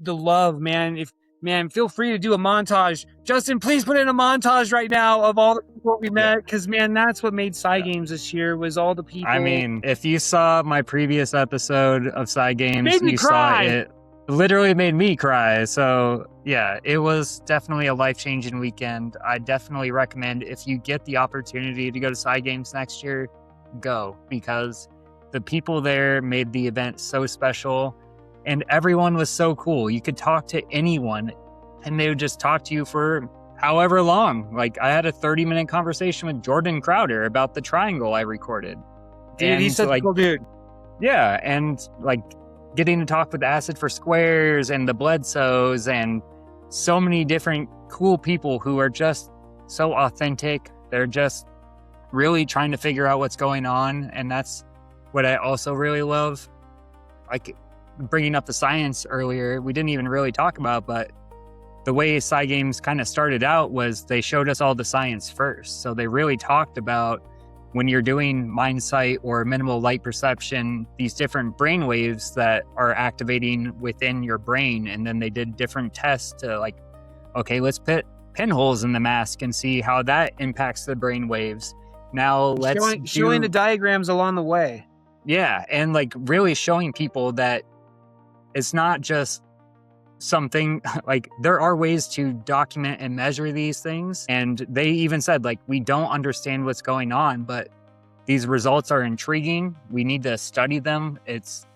the love, man. Feel free to do a montage. Justin, please put in a montage right now of all the people we met, because man, that's what made Psi Games this year, was all the people. I mean, if you saw my previous episode of Psi Games, you cry. saw it literally made me cry. So yeah, it was definitely a life-changing weekend. I definitely recommend, if you get the opportunity to go to Psi Games next year, go, because the people there made the event so special. And everyone was so cool. You could talk to anyone and they would just talk to you for however long. Like, I had a 30-minute conversation with Jordan Crowder about the triangle I recorded. Dude, and he's such a cool dude. Yeah, and like getting to talk with Acid for Squares and the Bledsoes and so many different cool people who are just so authentic. They're just really trying to figure out what's going on. And that's what I also really love. Like, bringing up the science earlier, we didn't even really talk about, but the way Psi Games kind of started out was they showed us all the science first. So they really talked about, when you're doing Mindsight or minimal light perception, these different brain waves that are activating within your brain. And then they did different tests to, like, okay, let's put pinholes in the mask and see how that impacts the brain waves. Now let's showing the diagrams along the way. Yeah, and like really showing people that it's not just something, like, there are ways to document and measure these things. And they even said, like, we don't understand what's going on, but these results are intriguing. We need to study them. It's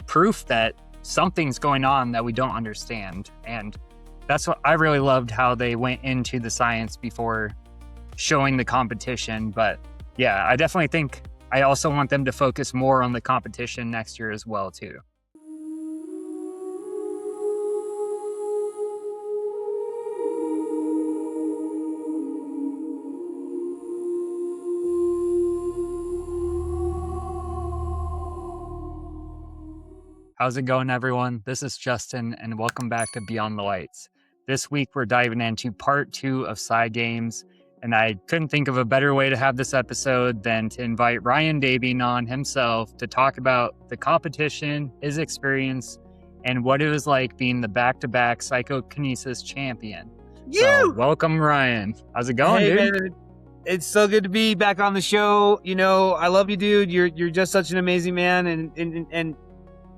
proof that something's going on that we don't understand. And that's what I really loved, how they went into the science before showing the competition. But yeah, I definitely think I also want them to focus more on the competition next year as well, too. How's it going, everyone? This is Justin, and welcome back to Beyond the Lights. This week, we're diving into part 2 of Psi Games, and I couldn't think of a better way to have this episode than to invite Ryan Desbien on himself to talk about the competition, his experience, and what it was like being the back-to-back Psychokinesis champion. So, welcome, Ryan. How's it going, dude? Man, it's so good to be back on the show. You know, I love you, dude. You're just such an amazing man, and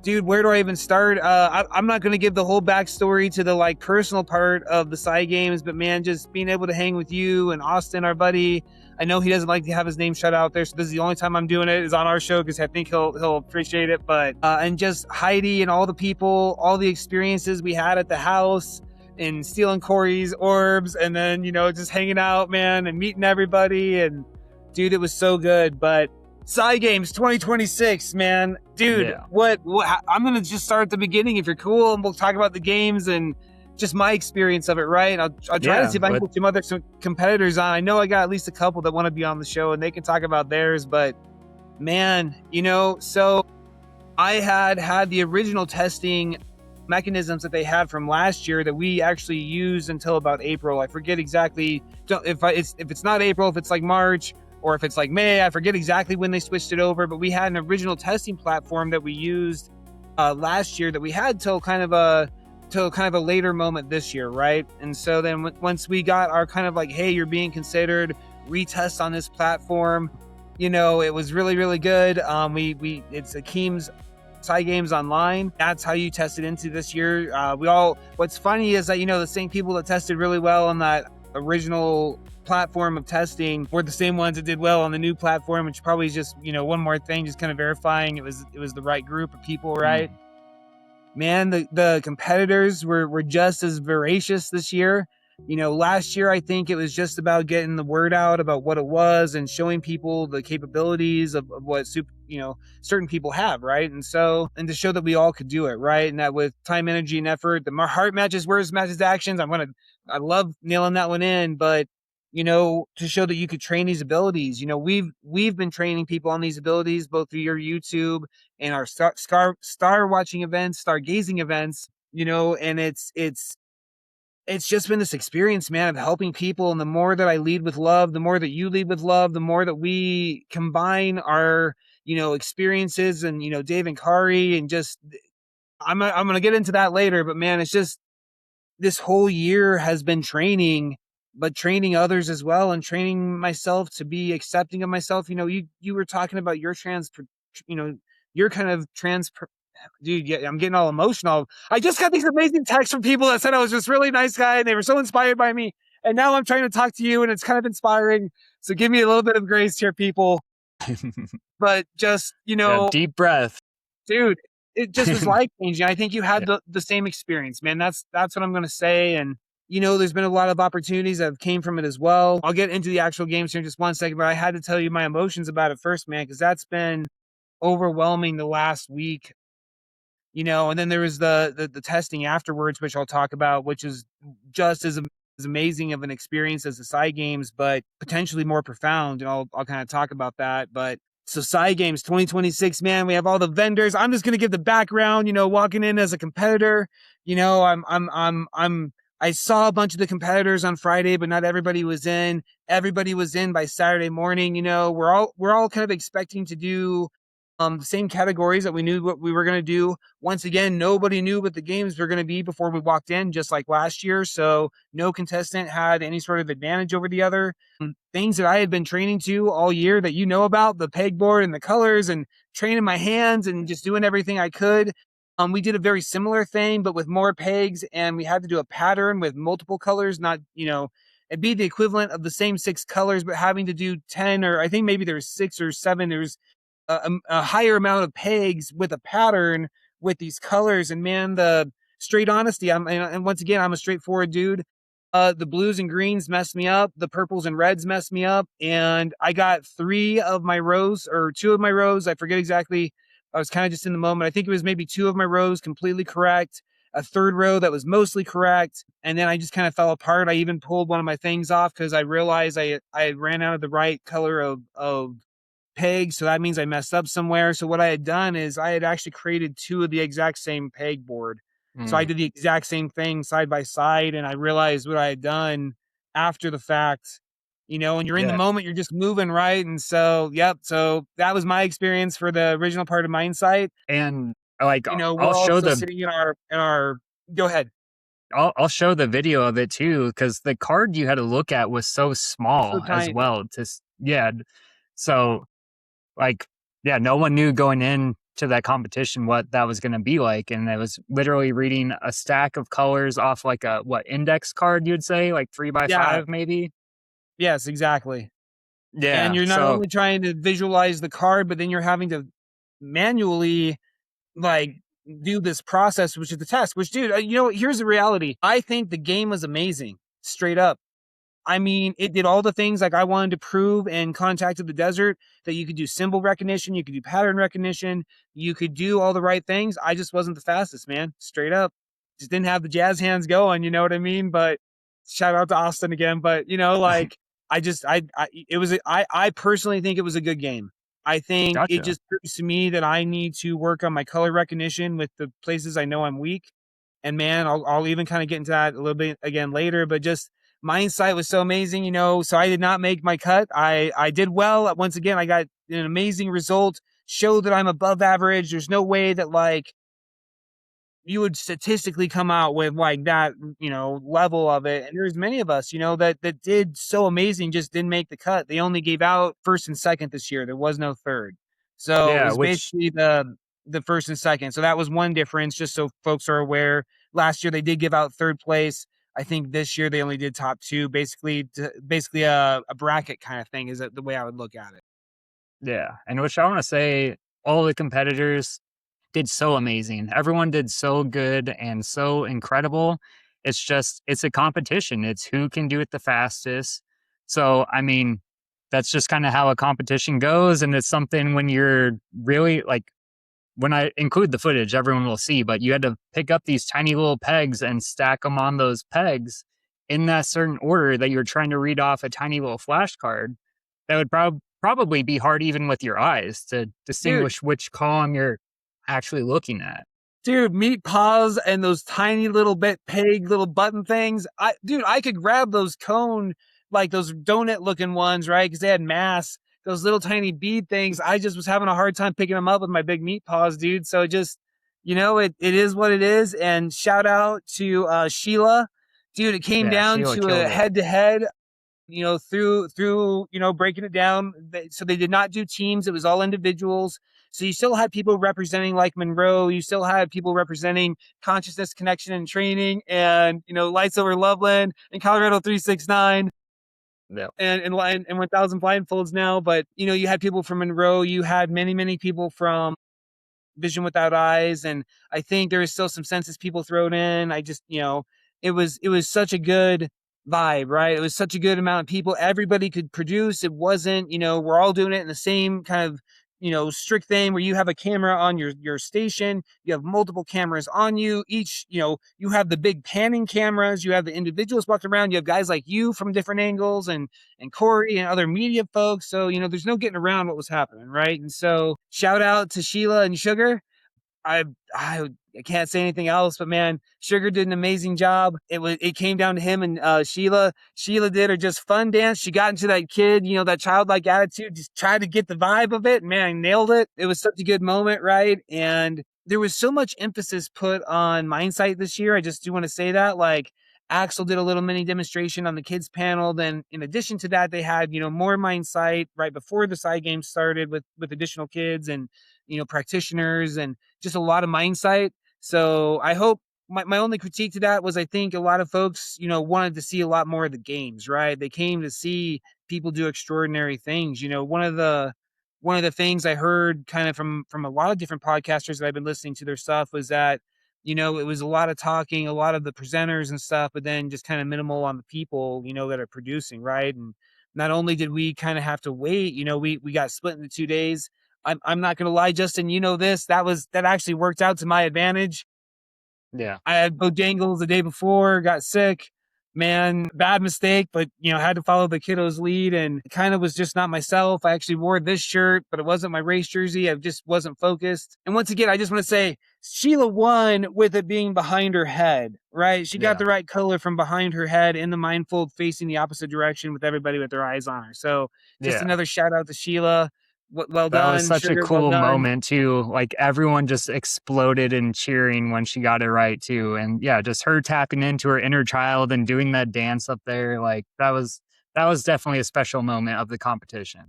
dude, where do I even start? I'm not going to give the whole backstory to the like personal part of the Psi Games, but man, just being able to hang with you and Austin, our buddy. I know he doesn't like to have his name shut out there, so this is the only time I'm doing it is on our show, because I think he'll appreciate it. But and just Heidi and all the people, all the experiences we had at the house, and stealing Corey's orbs, and then, you know, just hanging out, man, and meeting everybody, and dude, it was so good. But Psi Games 2026, man. Dude, Yeah. what I'm going to just start at the beginning if you're cool, and we'll talk about the games and just my experience of it, right? I'll try to see if I can put some competitors on. I know I got at least a couple that want to be on the show and they can talk about theirs, but man, you know, so I had the original testing mechanisms that they had from last year that we actually used until about April. I forget exactly if it's not April, if it's like March, or if it's like May, I forget exactly when they switched it over, but we had an original testing platform that we used last year that we had till kind of a later moment this year, right? And so then once we got our kind of like, hey, you're being considered, retest on this platform, you know, it was really, really good. It's Akeem's Psi Games Online. That's how you tested into this year. What's funny is that, you know, the same people that tested really well on that original platform of testing were the same ones that did well on the new platform, which probably is just, you know, one more thing, just kind of verifying it was the right group of people, right? Man, the competitors were just as voracious this year. You know, last year I think it was just about getting the word out about what it was and showing people the capabilities of what certain people have, right? And to show that we all could do it, right? And that with time, energy, and effort, the heart matches words, matches actions. I love nailing that one in, but you know, to show that you could train these abilities. You know, we've been training people on these abilities both through your YouTube and our star watching events, stargazing events, you know, and it's just been this experience, man, of helping people. And the more that I lead with love, the more that you lead with love, the more that we combine our, you know, experiences and, you know, Dave and Kari, and just I'm going to get into that later, but man, it's just this whole year has been training, but training others as well, and training myself to be accepting of myself. You were talking about your your kind of dude. Yeah, I'm getting all emotional. I just got these amazing texts from people that said I was just really nice guy and they were so inspired by me. And now I'm trying to talk to you and it's kind of inspiring. So give me a little bit of grace here, people. But just, yeah, deep breath. Dude, it just was life changing. I think you had the same experience, man. That's what I'm going to say. And, there's been a lot of opportunities that came from it as well. I'll get into the actual games here in just 1 second, but I had to tell you my emotions about it first, man, because that's been overwhelming the last week. And then there was the testing afterwards, which I'll talk about, which is just as amazing of an experience as the Psi Games, but potentially more profound. And I'll kind of talk about that. But so Psi Games 2026, man, we have all the vendors. I'm just gonna give the background. Walking in as a competitor, I saw a bunch of the competitors on Friday, but not everybody was in. Everybody was in by Saturday morning. We're all kind of expecting to do the same categories that we knew what we were going to do. Once again, nobody knew what the games were going to be before we walked in, just like last year. So no contestant had any sort of advantage over the other. Things that I had been training to all year that about, the pegboard and the colors and training my hands and just doing everything I could. We did a very similar thing, but with more pegs, and we had to do a pattern with multiple colors, not, it'd be the equivalent of the same 6 colors, but having to do 10, or I think maybe there's 6 or 7. There's a higher amount of pegs with a pattern with these colors. And man, the straight honesty, and once again, I'm a straightforward dude. The blues and greens messed me up. The purples and reds messed me up. And I got 3 of my rows, or 2 of my rows. I forget exactly. I was kind of just in the moment. I think it was maybe 2 of my rows completely correct. A 3rd row that was mostly correct. And then I just kind of fell apart. I even pulled one of my things off because I realized I ran out of the right color of peg, so that means I messed up somewhere. So what I had done is I had actually created 2 of the exact same peg board. So I did the exact same thing side by side, and I realized what I had done after the fact. And you're in the moment, you're just moving, right? And so so that was my experience for the original part of Mindsight. And like, we're I'll show also sitting in our go ahead. I'll show the video of it too, because the card you had to look at was so small as well. So like, yeah, no one knew going in to that competition what that was going to be like. And it was literally reading a stack of colors off like a index card, you'd say, like 3x5 maybe. Yes, exactly. Yeah. And you're not only trying to visualize the card, but then you're having to manually do this process, which is the test, which, dude, here's the reality. I think the game was amazing, straight up. I mean, it did all the things like I wanted to prove in Contact of the Desert, that you could do symbol recognition, you could do pattern recognition, you could do all the right things. I just wasn't the fastest, man. Straight up. Just didn't have the jazz hands going, you know what I mean? But shout out to Austin again. But, I personally think it was a good game. I think It just proves to me that I need to work on my color recognition with the places I know I'm weak. And man, I'll even kind of get into that a little bit again later, but just Mindsight was so amazing, so I did not make my cut. I did well. Once again, I got an amazing result, showed that I'm above average. There's no way that you would statistically come out with that, level of it. And there's many of us, that did so amazing, just didn't make the cut. They only gave out 1st and 2nd this year. There was no 3rd. So it was basically the 1st and 2nd. So that was one difference, just so folks are aware. Last year they did give out 3rd place. I think this year they only did top 2, basically a bracket kind of thing is the way I would look at it. Yeah. And which I want to say, all the competitors did so amazing. Everyone did so good and so incredible. It's a competition. It's who can do it the fastest. So, I mean, that's just kind of how a competition goes. And it's something when you're really when I include the footage, everyone will see, but you had to pick up these tiny little pegs and stack them on those pegs in that certain order that you're trying to read off a tiny little flashcard. That would probably be hard even with your eyes to distinguish which column you're actually looking at. Dude, meat paws and those tiny little peg little button things. I could grab those cone, those donut looking ones, right? Because they had mass. Those little tiny bead things, I just was having a hard time picking them up with my big meat paws, dude. So it is what it is. And shout out to Sheila. Dude, it came down Sheila to a killed it. head-to-head, through, breaking it down. So they did not do teams. It was all individuals. So you still had people representing like Monroe. You still had people representing consciousness, connection, and training, and, Lights Over Loveland and Colorado 369 Yeah. and 1000 Blindfolds now. But, you had people from Monroe. You had many, many people from Vision Without Eyes, and I think there is still some census people thrown in. I just, it was such a good vibe, right? It was such a good amount of people. Everybody could produce. It wasn't, we're all doing it in the same kind of, strict thing where you have a camera on your station, you have multiple cameras on you. Each, you have the big panning cameras, you have the individuals walking around, you have guys like you from different angles, and Corey and other media folks. So, there's no getting around what was happening, right? And so shout out to Sheila and Sugar. I I can't say anything else, but man, Sugar did an amazing job. It came down to him and Sheila. Sheila did her just fun dance. She got into that kid, that childlike attitude, just tried to get the vibe of it. Man, nailed it. It was such a good moment, right? And there was so much emphasis put on Mindsight this year. I just do want to say that, like, Axel did a little mini demonstration on the kids panel. Then in addition to that, they had, more Mindsight right before the Psi Games started with additional kids and, practitioners, and just a lot of Mindsight. So I hope my only critique to that was, I think a lot of folks, wanted to see a lot more of the games, right? They came to see people do extraordinary things. One of the things I heard kind of from a lot of different podcasters that I've been listening to their stuff was that, it was a lot of talking, a lot of the presenters and stuff, but then just kind of minimal on the people, that are producing, right? And not only did we kind of have to wait, we got split into 2 days. I'm not gonna lie, Justin, that actually worked out to my advantage. Yeah. I had Bojangles the day before, got sick. Man, bad mistake, but had to follow the kiddos' lead, and kind of was just not myself. I actually wore this shirt, but it wasn't my race jersey. I just wasn't focused. And once again, I just want to say Sheila won with it being behind her head, right? She got the right color from behind her head in the mindfold facing the opposite direction with everybody with their eyes on her. So just another shout out to Sheila. Well That done, was such Sugar, a well cool done. moment too. Like everyone just exploded in cheering when she got it right too. And yeah, just her tapping into her inner child and doing that dance up there. Like that was definitely a special moment of the competition.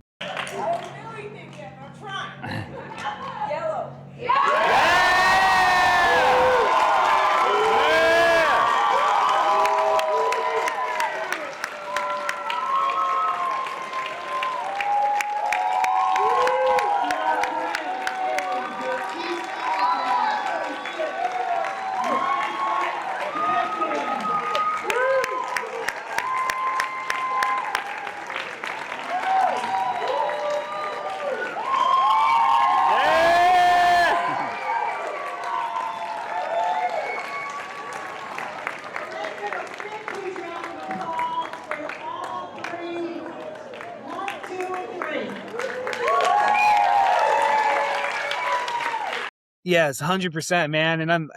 Yes, 100%, man. And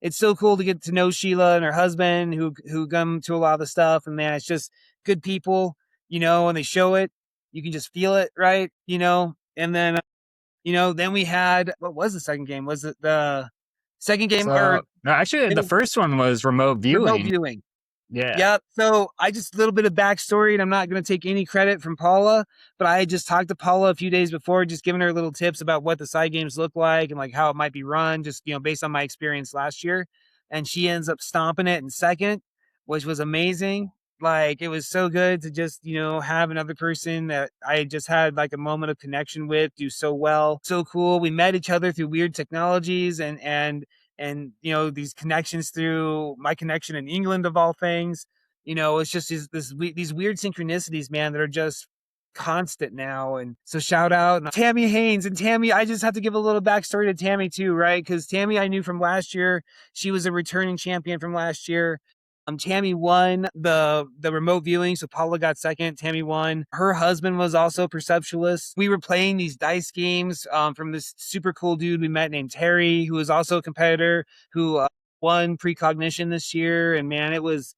it's so cool to get to know Sheila and her husband who come to a lot of the stuff. And man, it's just good people, and they show it. You can just feel it, right? And then, then we had, what was the second game? Was it the second game or no, actually the first one was remote viewing. remote viewing? Yeah. Yep. So I just a little bit of backstory, and I'm not going to take any credit from Paula, but I just talked to Paula a few days before, just giving her little tips about what the side games look like and like how it might be run, just, based on my experience last year. And she ends up stomping it in second, which was amazing. Like, it was so good to just, have another person that I just had like a moment of connection with do so well. So cool. We met each other through weird technologies and these connections through my connection in England, of all things. It's just these weird synchronicities, man, that are just constant now. And so shout out Tammy Haynes. And Tammy, I just have to give a little backstory to Tammy too, right? Because Tammy I knew from last year. She was a returning champion from last year. Tammy won the remote viewing, so Paula got second. Tammy won. Her husband was also perceptualist. We were playing these dice games from this super cool dude we met named Terry, who was also a competitor, who won Precognition this year. And man, it was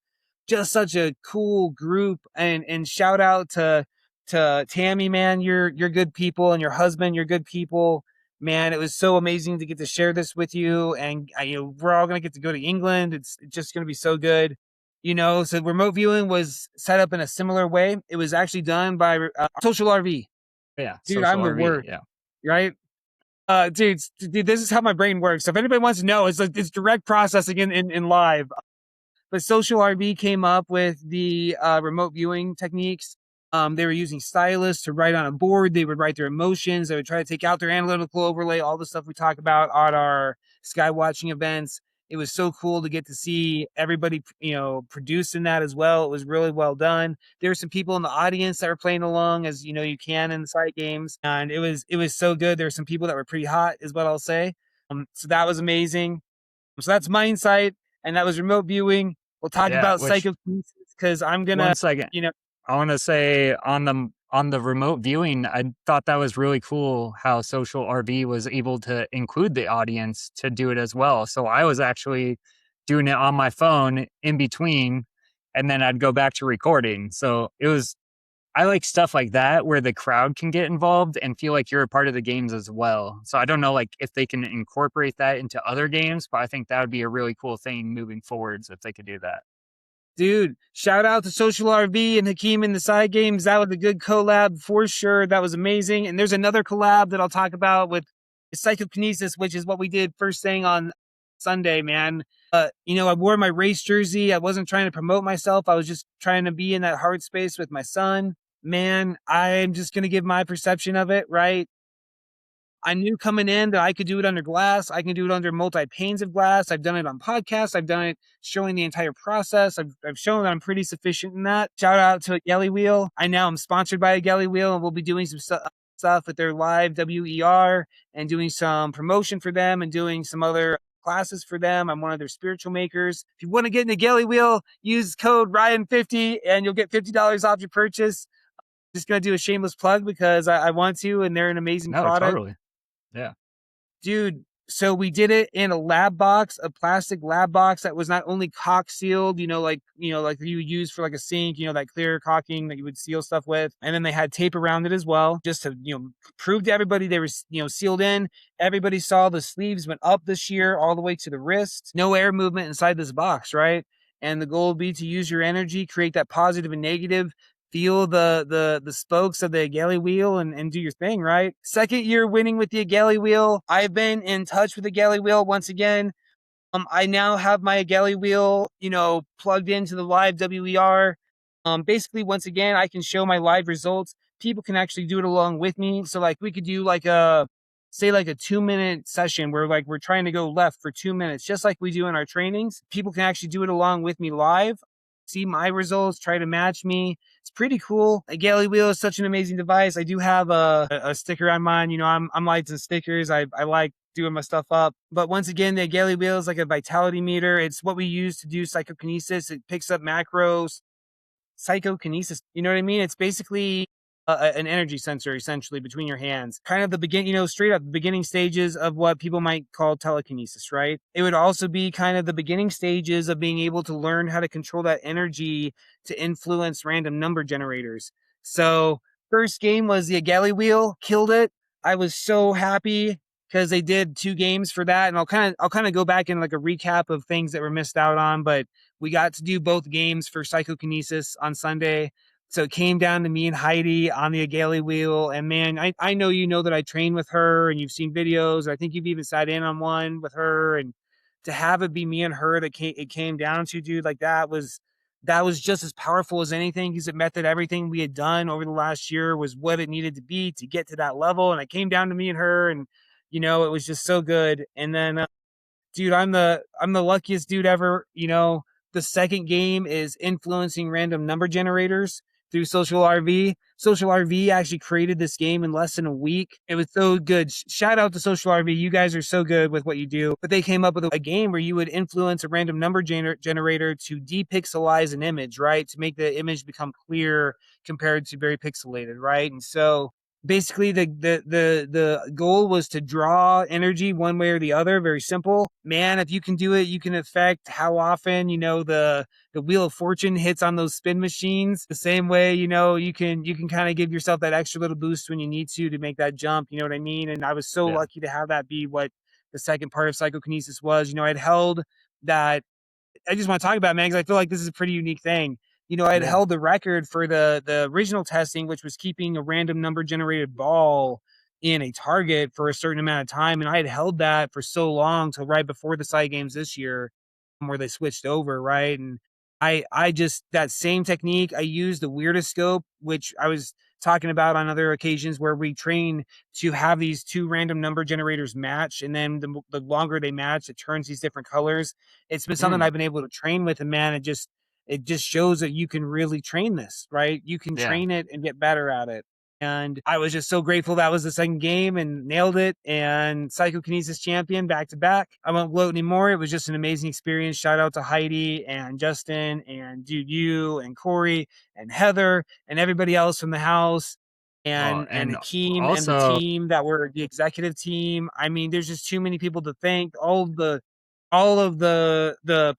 just such a cool group. And shout out to Tammy, man, you're good people, and your husband, you're good people. man, it was so amazing to get to share this with you. And we're all going to get to go to England. It's just going to be so good. So remote viewing was set up in a similar way. It was actually done by Social RV. Yeah. Dude, Social I'm the RV, worst. yeah. Right? Dude, this is how my brain works. So if anybody wants to know, it's like it's direct processing in live. But Social RV came up with the remote viewing techniques. They were using stylists to write on a board. They would write their emotions. They would try to take out their analytical overlay, all the stuff we talk about on our Skywatching events. It was so cool to get to see everybody, producing that as well. It was really well done. There were some people in the audience that were playing along, as you can in the Psi Games, and it was so good. There were some people that were pretty hot, is what I'll say. So that was amazing. So that's Mindsight, and that was remote viewing. We'll talk about Psychokinesis because I'm gonna. 1 second. I want to say on the remote viewing, I thought that was really cool how Social RV was able to include the audience to do it as well. So I was actually doing it on my phone in between, and then I'd go back to recording. So I like stuff like that where the crowd can get involved and feel like you're a part of the games as well. So I don't know if they can incorporate that into other games, but I think that would be a really cool thing moving forwards if they could do that. Dude, shout out to Social RV and Hakeem in the Psi Games. That was a good collab for sure. That was amazing. And there's another collab that I'll talk about with Psychokinesis, which is what we did first thing on Sunday, man. I wore my race jersey. I wasn't trying to promote myself. I was just trying to be in that heart space with my son. Man, I'm just going to give my perception of it, right? I knew coming in that I could do it under glass. I can do it under multi-panes of glass. I've done it on podcasts. I've done it showing the entire process. I've shown that I'm pretty sufficient in that. Shout out to Egely Wheel. I now am sponsored by Egely Wheel, and we'll be doing some stuff with their live WER and doing some promotion for them and doing some other classes for them. I'm one of their spiritual makers. If you want to get an Egely Wheel, use code Ryan50 and you'll get $50 off your purchase. Just going to do a shameless plug because I want to, and they're an amazing product. Totally. Yeah. Dude, so we did it in a lab box, a plastic lab box that was not only caulk sealed, like you would use for like a sink, that clear caulking that you would seal stuff with. And then they had tape around it as well, just to, prove to everybody they were, sealed in. Everybody saw the sleeves went up this year all the way to the wrist. No air movement inside this box, right? And the goal would be to use your energy, create that positive and negative, feel the spokes of the Egely Wheel and do your thing, right? Second year winning with the Egely Wheel. I've been in touch with the Egely Wheel once again. I now have my Egely Wheel, plugged into the live WER. Basically, once again, I can show my live results. People can actually do it along with me. So we could do a 2-minute session where we're trying to go left for 2 minutes, just like we do in our trainings. People can actually do it along with me live, see my results, try to match me. It's pretty cool. A Egely Wheel is such an amazing device. I do have a sticker on mine. I'm lights and stickers. I like doing my stuff up. But once again, the Egely Wheel is like a vitality meter. It's what we use to do psychokinesis. It picks up macros. Psychokinesis, you know what I mean? It's basically an energy sensor essentially between your hands. Kind of the straight up the beginning stages of what people might call telekinesis, right? It would also be kind of the beginning stages of being able to learn how to control that energy to influence random number generators. So first game was the Egely Wheel, killed it. I was so happy because they did 2 games for that. And I'll kind of go back in a recap of things that were missed out on, but we got to do both games for Psychokinesis on Sunday. So it came down to me and Heidi on the Egely Wheel. And man, I know that I train with her and you've seen videos. I think you've even sat in on one with her. And to have it be me and her that it came down to, dude, that was just as powerful as anything because it meant that everything we had done over the last year was what it needed to be to get to that level. And it came down to me and her and, it was just so good. And then, dude, I'm the luckiest dude ever. The second game is influencing random number generators through Social RV. Social RV actually created this game in less than a week. It was so good. Shout out to Social RV. You guys are so good with what you do. But they came up with a game where you would influence a random number generator to depixelize an image, right? To make the image become clear compared to very pixelated, right? And so basically the goal was to draw energy one way or the other. Very simple. Man, if you can do it, you can affect how often, the wheel of fortune hits on those spin machines. The same way, you can kind of give yourself that extra little boost when you need to make that jump. You know what I mean? And I was so lucky to have that be what the second part of psychokinesis was. I'd held that. I just want to talk about it, man, because I feel like this is a pretty unique thing. I had held the record for the original testing, which was keeping a random number generated ball in a target for a certain amount of time. And I had held that for so long till right before the Psi Games this year, where they switched over, right? And I just, that same technique, I used the weirdest scope, which I was talking about on other occasions, where we train to have these two random number generators match. And then the longer they match, it turns these different colors. It's been something I've been able to train with, and man, it just shows that you can really train this, right? You can train it and get better at it. And I was just so grateful that was the second game and nailed it. And Psychokinesis champion back to back. I won't gloat anymore. It was just an amazing experience. Shout out to Heidi and Justin and Dude You and Corey and Heather and everybody else from the house. And Hakeem and the team that were the executive team. I mean, there's just too many people to thank. All of the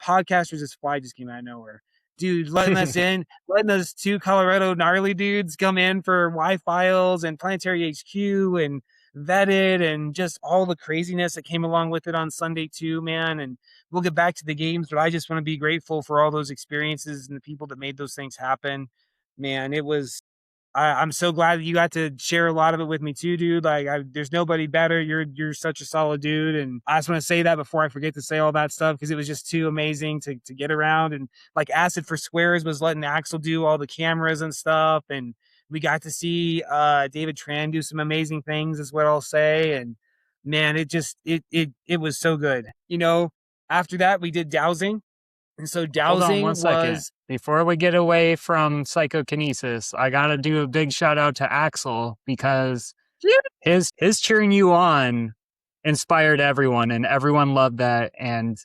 podcasters. This fly just came out of nowhere. Dude, letting us in, letting those two Colorado gnarly dudes come in for Y-Files and Planetary HQ and Vetted and just all the craziness that came along with it on Sunday too, man. And we'll get back to the games, but I just want to be grateful for all those experiences and the people that made those things happen. Man, I'm so glad that you got to share a lot of it with me too, dude. Like, there's nobody better. You're such a solid dude, and I just want to say that before I forget to say all that stuff, because it was just too amazing to get around. And like Acid for Squares was letting Axel do all the cameras and stuff, and we got to see David Tran do some amazing things, is what I'll say. And man, it was so good. After that we did Dowsing. And so Dowsing Hold on one second. Before we get away from psychokinesis, I gotta do a big shout out to Axel, because his cheering you on inspired everyone, and everyone loved that. And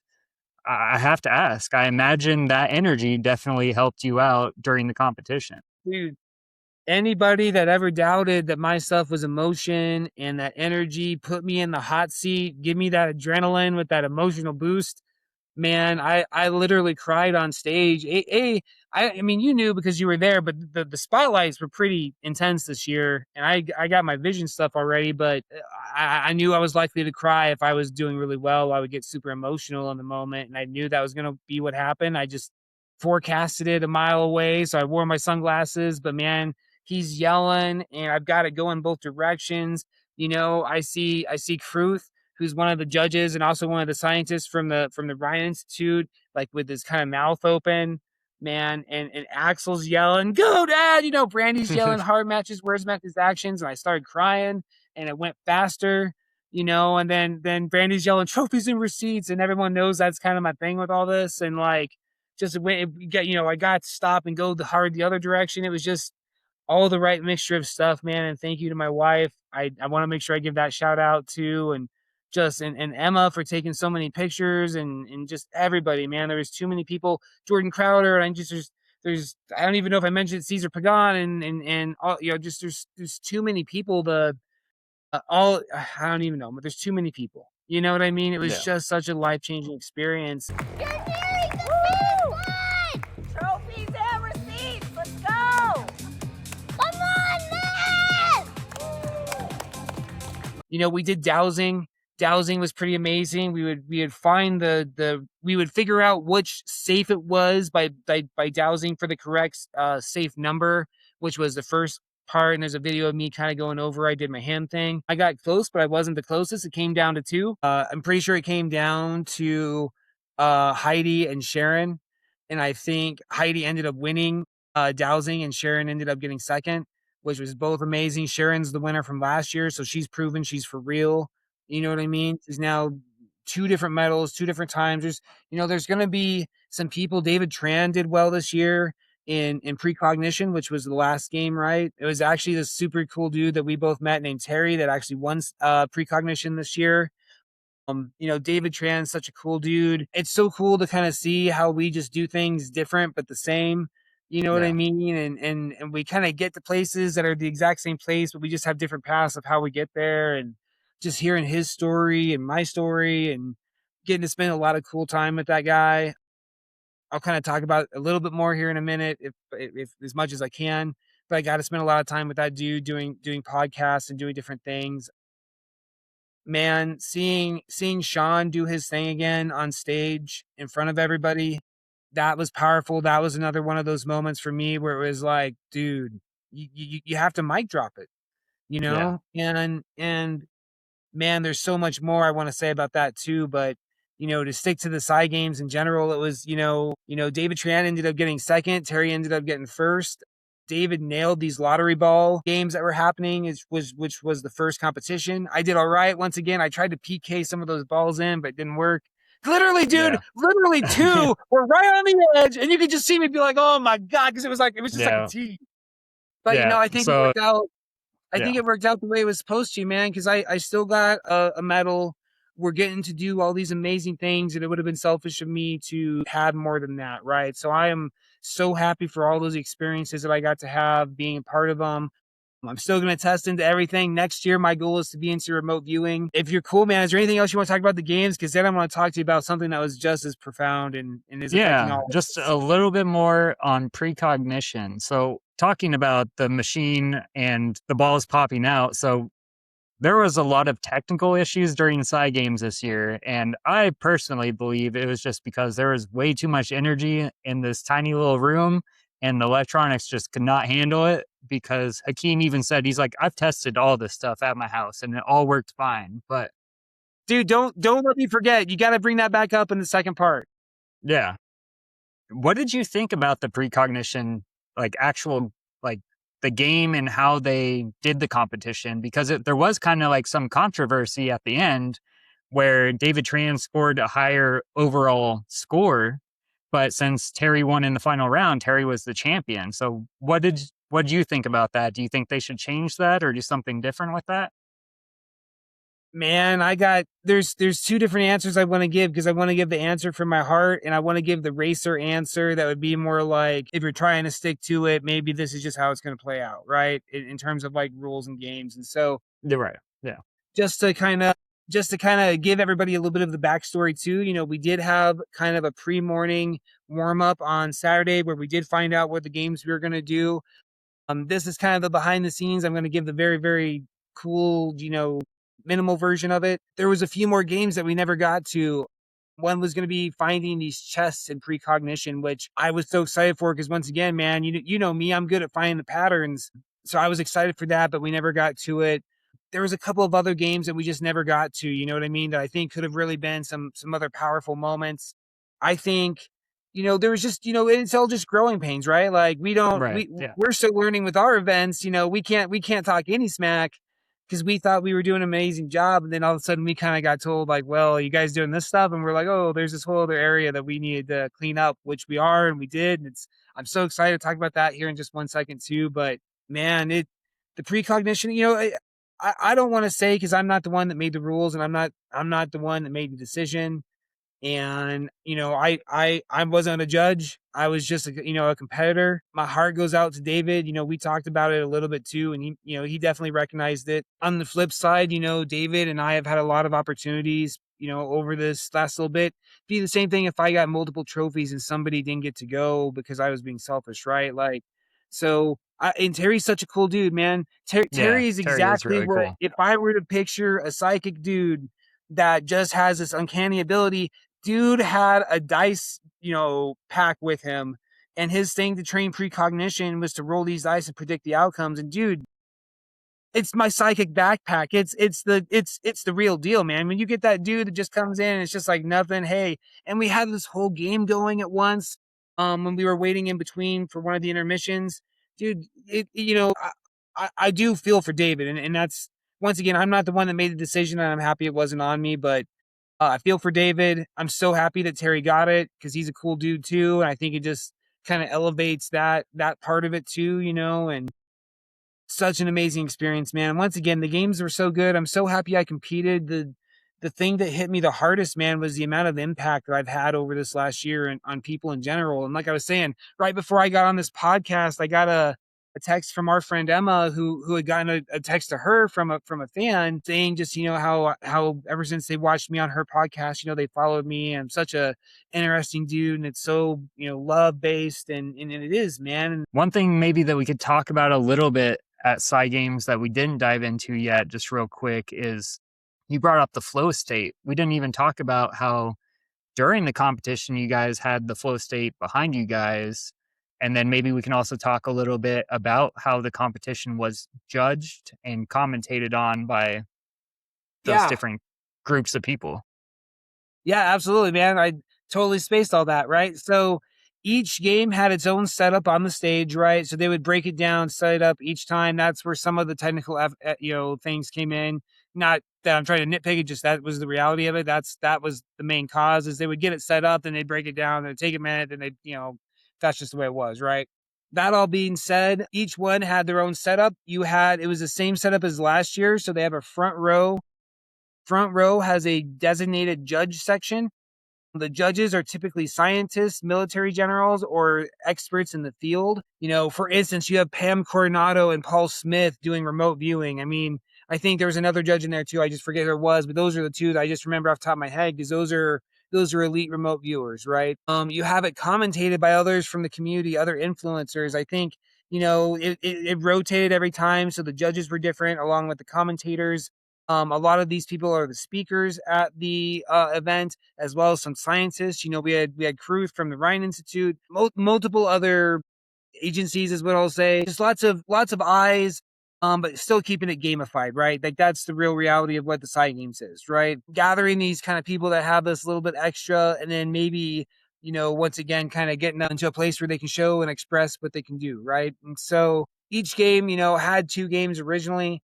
I have to ask, I imagine that energy definitely helped you out during the competition. Dude, anybody that ever doubted that my stuff was emotion and that energy put me in the hot seat, give me that adrenaline with that emotional boost, man, I literally cried on stage. I mean, you knew because you were there, but the spotlights were pretty intense this year, and I got my vision stuff already, but I knew I was likely to cry if I was doing really well. I would get super emotional in the moment, and I knew that was going to be what happened. I just forecasted it a mile away, so I wore my sunglasses. But man, he's yelling, and I've got it going both directions. I see Kruth, who's one of the judges and also one of the scientists from the Ryan Institute, like with his kind of mouth open, man. And Axel's yelling, "Go, Dad!" Brandy's yelling, "Hard matches, words matches, actions." And I started crying, and it went faster, and then Brandy's yelling, "Trophies and receipts," and everyone knows that's kind of my thing with all this. And like, just when I got to stop and go the other direction. It was just all the right mixture of stuff, man. And thank you to my wife. I want to make sure I give that shout out too. And just and Emma for taking so many pictures, and just everybody, man. There was too many people. Jordan Crowder, and just there's I don't even know if I mentioned Caesar Pagan, and all, just there's too many people. I don't even know, but there's too many people. You know what I mean? It was just such a life-changing experience. You're nearing the finish line! Trophies and receipts, let's go! Come on, man! We did Dowsing. Dowsing was pretty amazing. We would find we would figure out which safe it was by dowsing for the correct safe number, which was the first part. And there's a video of me kind of going over. I did my hand thing. I got close, but I wasn't the closest. It came down to two. I'm pretty sure it came down to Heidi and Sharon, and I think Heidi ended up winning Dowsing, and Sharon ended up getting second, which was both amazing. Sharon's the winner from last year, so she's proven she's for real. You know what I mean? She's now 2 different medals, 2 different times. There's going to be some people. David Tran did well this year in Precognition, which was the last game, right? It was actually this super cool dude that we both met named Terry that actually won Precognition this year. David Tran's such a cool dude. It's so cool to kind of see how we just do things different but the same. You know what I mean? And we kind of get to places that are the exact same place, but we just have different paths of how we get there. And just hearing his story and my story and getting to spend a lot of cool time with that guy. I'll kind of talk about it a little bit more here in a minute, if as much as I can. But I got to spend a lot of time with that dude doing podcasts and doing different things. Man, seeing Sean do his thing again on stage in front of everybody, that was powerful. That was another one of those moments for me where it was like, dude, you have to mic drop it, you know? Yeah. And man, there's so much more I want to say about that too, but to stick to the Psi Games in general, it was, David Tran ended up getting second, Terry ended up getting first. David nailed these lottery ball games that were happening, which was the first competition. I did all right. Once again, I tried to PK some of those balls in, but it didn't work. Literally, dude, literally two were right on the edge, and you could just see me be like, oh my God, because it was just like a tee. But, I think it worked out. I think it worked out the way it was supposed to, man, because I still got a medal. We're getting to do all these amazing things, and it would have been selfish of me to have more than that, right? So I am so happy for all those experiences that I got to have, being a part of them. I'm still going to test into everything. Next year, my goal is to be into remote viewing. If you're cool, man, is there anything else you want to talk about the games? Because then I want to talk to you about something that was just as profound and is affecting all of us. Just a little bit more on precognition. So talking about the machine and the balls popping out. So there was a lot of technical issues during Psi Games this year, and I personally believe it was just because there was way too much energy in this tiny little room, and the electronics just could not handle it. Because Hakeem even said, he's like, I've tested all this stuff at my house, and it all worked fine. But dude, don't let me forget. You got to bring that back up in the second part. Yeah. What did you think about the precognition, actual the game and how they did the competition? Because there was kind of some controversy at the end where David Tran scored a higher overall score, but since Terry won in the final round, Terry was the champion. So what did you think about that? Do you think they should change that or do something different with that? Man, there's two different answers I want to give, because I want to give the answer from my heart, and I want to give the racer answer that would be more like, if you're trying to stick to it, maybe this is just how it's going to play out, right? In terms of rules and games. And so you're right. Yeah. Just to kind of give everybody a little bit of the backstory too, we did have kind of a pre-morning warm up on Saturday where we did find out what the games we were going to do. This is kind of the behind the scenes. I'm going to give the very, very cool, minimal version of it. There was a few more games that we never got to. One was going to be finding these chests in precognition, which I was so excited for, because once again, man, you know me, I'm good at finding the patterns. So I was excited for that, but we never got to it. There was a couple of other games that we just never got to, you know what I mean? That I think could have really been some other powerful moments. I think, there was just, it's all just growing pains, right? We're still learning with our events. We can't talk any smack, because we thought we were doing an amazing job. And then all of a sudden we kind of got told well, you guys doing this stuff? And we're like, oh, there's this whole other area that we needed to clean up, which we are, and we did. And I'm so excited to talk about that here in just 1 second too. But man, the precognition, I don't want to say, because I'm not the one that made the rules, and I'm not the one that made the decision. And, I wasn't a judge. I was just a competitor. My heart goes out to David. We talked about it a little bit too, and he definitely recognized it. On the flip side, David and I have had a lot of opportunities, over this last little bit. Be the same thing if I got multiple trophies and somebody didn't get to go because I was being selfish, right? And Terry's such a cool dude, man. Terry is exactly really where, cool. If I were to picture a psychic dude that just has this uncanny ability, dude had a dice, pack with him, and his thing to train precognition was to roll these dice and predict the outcomes. And dude, it's my psychic backpack. It's the real deal, man. When you get that dude that just comes in and it's just like nothing. Hey, and we had this whole game going at once. When we were waiting in between for one of the intermissions, dude, I do feel for David, and that's, once again, I'm not the one that made the decision, and I'm happy it wasn't on me, but I feel for David. I'm so happy that Terry got it, because he's a cool dude too, and I think it just kind of elevates that part of it too, and such an amazing experience, man. Once again, the games were so good. I'm so happy I competed. the thing that hit me the hardest, man, was the amount of impact that I've had over this last year and on people in general. And like I was saying, right before I got on this podcast, I got a text from our friend Emma, who had gotten a text to her from a fan saying just, how ever since they watched me on her podcast, they followed me. I'm such a interesting dude, and it's so, love based, and it is, man. One thing maybe that we could talk about a little bit at Psi Games that we didn't dive into yet, just real quick, is you brought up the flow state. We didn't even talk about how during the competition you guys had the flow state behind you guys. And then maybe we can also talk a little bit about how the competition was judged and commentated on by those different groups of people. Yeah, absolutely, man. I totally spaced all that, right? So each game had its own setup on the stage, right? So they would break it down, set it up each time. That's where some of the technical, things came in. Not that I'm trying to nitpick it, just that was the reality of it. That was the main cause, is they would get it set up, then they'd break it down, and it'd take a minute, and that's just the way it was, right? That all being said, each one had their own setup. It was the same setup as last year. So they have a front row. Front row has a designated judge section. The judges are typically scientists, military generals, or experts in the field. For instance, you have Pam Coronado and Paul Smith doing remote viewing. I mean, I think there was another judge in there too. I just forget who it was, but those are the two that I just remember off the top of my head, because those are elite remote viewers, right? You have it commentated by others from the community, other influencers. I think, it rotated every time, so the judges were different along with the commentators. A lot of these people are the speakers at the event, as well as some scientists. We had crews from the Ryan Institute, multiple other agencies, is what I'll say. Just lots of eyes, but still keeping it gamified, right? Like, that's the real reality of what the Psi Games is, right? Gathering these kind of people that have this little bit extra, and then maybe, once again, kind of getting them into a place where they can show and express what they can do, right? And so each game, had 2 games originally.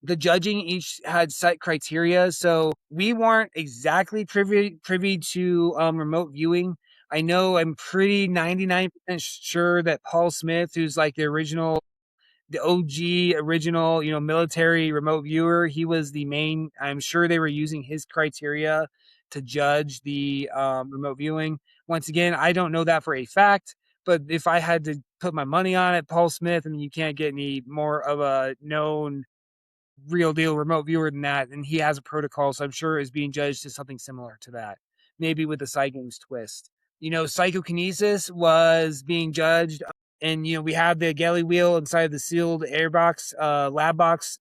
The judging each had set criteria, so we weren't exactly privy to remote viewing. I know I'm pretty 99% sure that Paul Smith, who's like the OG original, military remote viewer, he was the main. I'm sure they were using his criteria to judge the remote viewing. Once again, I don't know that for a fact, but if I had to put my money on it, Paul Smith, I mean, you can't get any more of a known real deal remote viewer than that, and he has a protocol, so I'm sure is being judged to something similar to that, maybe with a Psi Games twist. Psychokinesis was being judged, and we had the Egely Wheel inside the sealed airbox, lab box.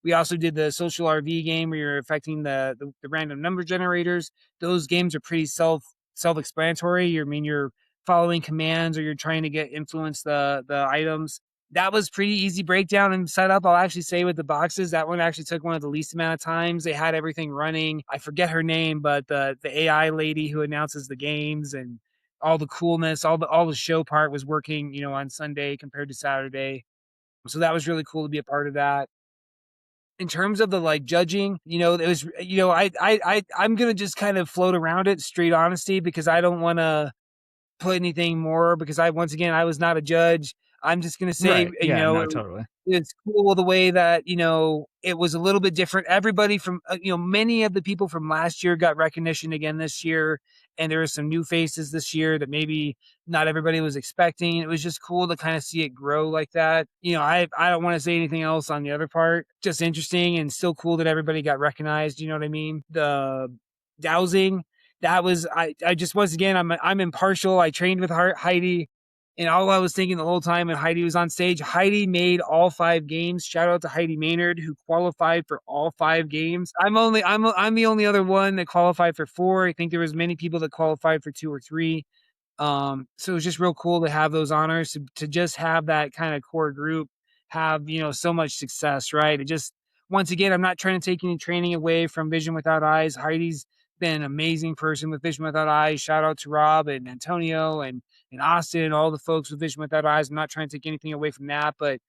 We also did the social RV game where you're affecting the random number generators. Those games are pretty self-explanatory. You're following commands, or you're trying to influence the items. That was pretty easy breakdown and setup. I'll actually say with the boxes, that one actually took one of the least amount of times. They had everything running. I forget her name, but the AI lady who announces the games and all the coolness, all the show part was working, on Sunday compared to Saturday. So that was really cool to be a part of that. In terms of the judging, it was, I'm going to just kind of float around it, straight honesty, because I don't want to put anything more, because I was not a judge. I'm just going to say, right. Yeah, no, totally. It's cool the way that, it was a little bit different. Everybody from, many of the people from last year got recognition again this year. And there are some new faces this year that maybe not everybody was expecting. It was just cool to kind of see it grow like that. I don't want to say anything else on the other part. Just interesting and still cool that everybody got recognized. You know what I mean? The Dowsing, that was, I just, once again, I'm impartial. I trained with Heidi, and all I was thinking the whole time when Heidi was on stage, Heidi made all 5 games. Shout out to Heidi Maynard, who qualified for all 5 games. I'm the only other one that qualified for 4. I think there was many people that qualified for 2 or 3. So it was just real cool to have those honors, to just have that kind of core group have, so much success, right? It just, once again, I'm not trying to take any training away from Vision Without Eyes. Heidi's been an amazing person with Vision Without Eyes. Shout out to Rob and Antonio and Austin and all the folks with Vision Without Eyes. I'm not trying to take anything away from that, but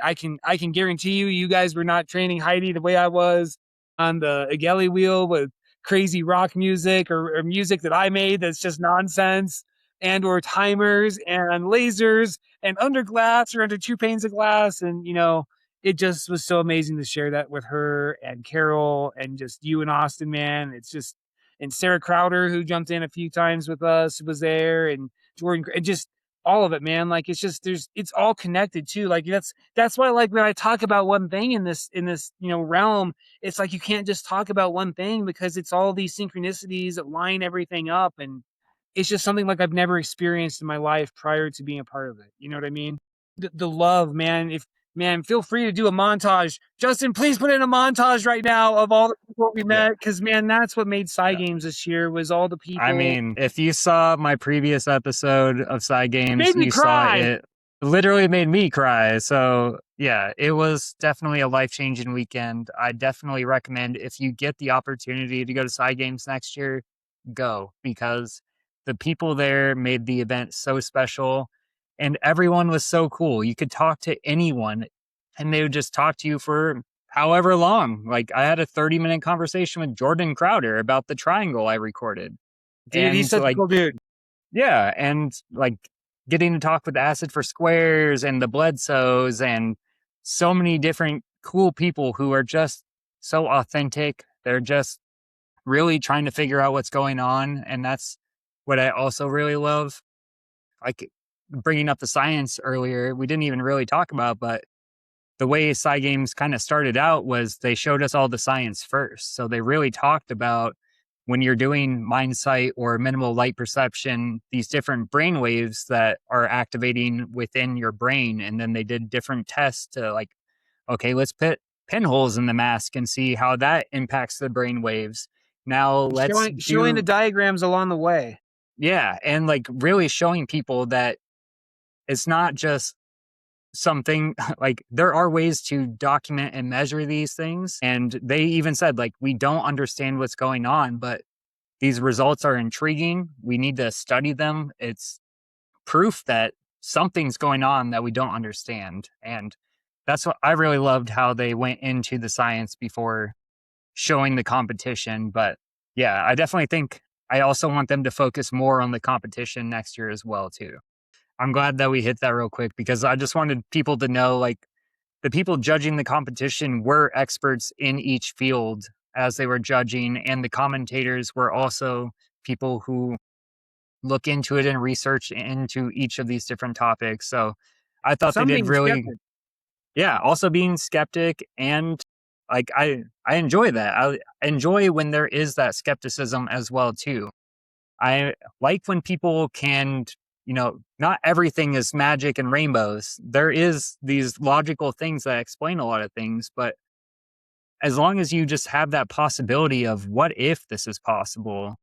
I can guarantee you guys were not training Heidi the way I was on the Egely Wheel with crazy rock music or music that I made that's just nonsense, and or timers and lasers and under glass or under 2 panes of glass. And it just was so amazing to share that with her and Carol and just you and Austin, man. It's just, and Sarah Crowder, who jumped in a few times with us, was there, and Jordan, and just all of it, man. Like, it's just, it's all connected too. Like, that's why, like, when I talk about one thing in this, realm, it's like, you can't just talk about one thing because it's all these synchronicities that line everything up. And it's just something like I've never experienced in my life prior to being a part of it. You know what I mean? The love, man. Man, feel free to do a montage. Justin, please put in a montage right now of all the people we met, because man, that's what made Psi Games this year, was all the people. I mean, if you saw my previous episode of Psi Games, you saw it literally made me cry. So yeah, it was definitely a life-changing weekend. I definitely recommend, if you get the opportunity to go to Psi Games next year, go, because the people there made the event so special. And everyone was so cool. You could talk to anyone and they would just talk to you for however long. Like, I had a 30-minute conversation with Jordan Crowder about the triangle I recorded. Dude, and he's such a cool dude. Yeah. And like getting to talk with Acid for Squares and the Bledsoes and so many different cool people who are just so authentic. They're just really trying to figure out what's going on. And that's what I also really love. Like, bringing up the science earlier, we didn't even really talk about, but the way Psi Games kind of started out was they showed us all the science first. So they really talked about, when you're doing Mindsight or minimal light perception, these different brain waves that are activating within your brain. And then they did different tests to, like, okay, let's put pinholes in the mask and see how that impacts the brain waves. Now let's showing the diagrams along the way. Yeah. And like really showing people that it's not just something, like, there are ways to document and measure these things. And they even said, like, we don't understand what's going on, but these results are intriguing. We need to study them. It's proof that something's going on that we don't understand. And that's what I really loved, how they went into the science before showing the competition. But yeah, I definitely think I also want them to focus more on the competition next year as well, too. I'm glad that we hit that real quick, because I just wanted people to know, like, the people judging the competition were experts in each field as they were judging, and the commentators were also people who look into it and research into each of these different topics. So I thought they did really, also being skeptic. And like, I enjoy that. I enjoy when there is that skepticism as well, too. I like when people can, not everything is magic and rainbows. There is these logical things that explain a lot of things, but as long as you just have that possibility of what if this is possible,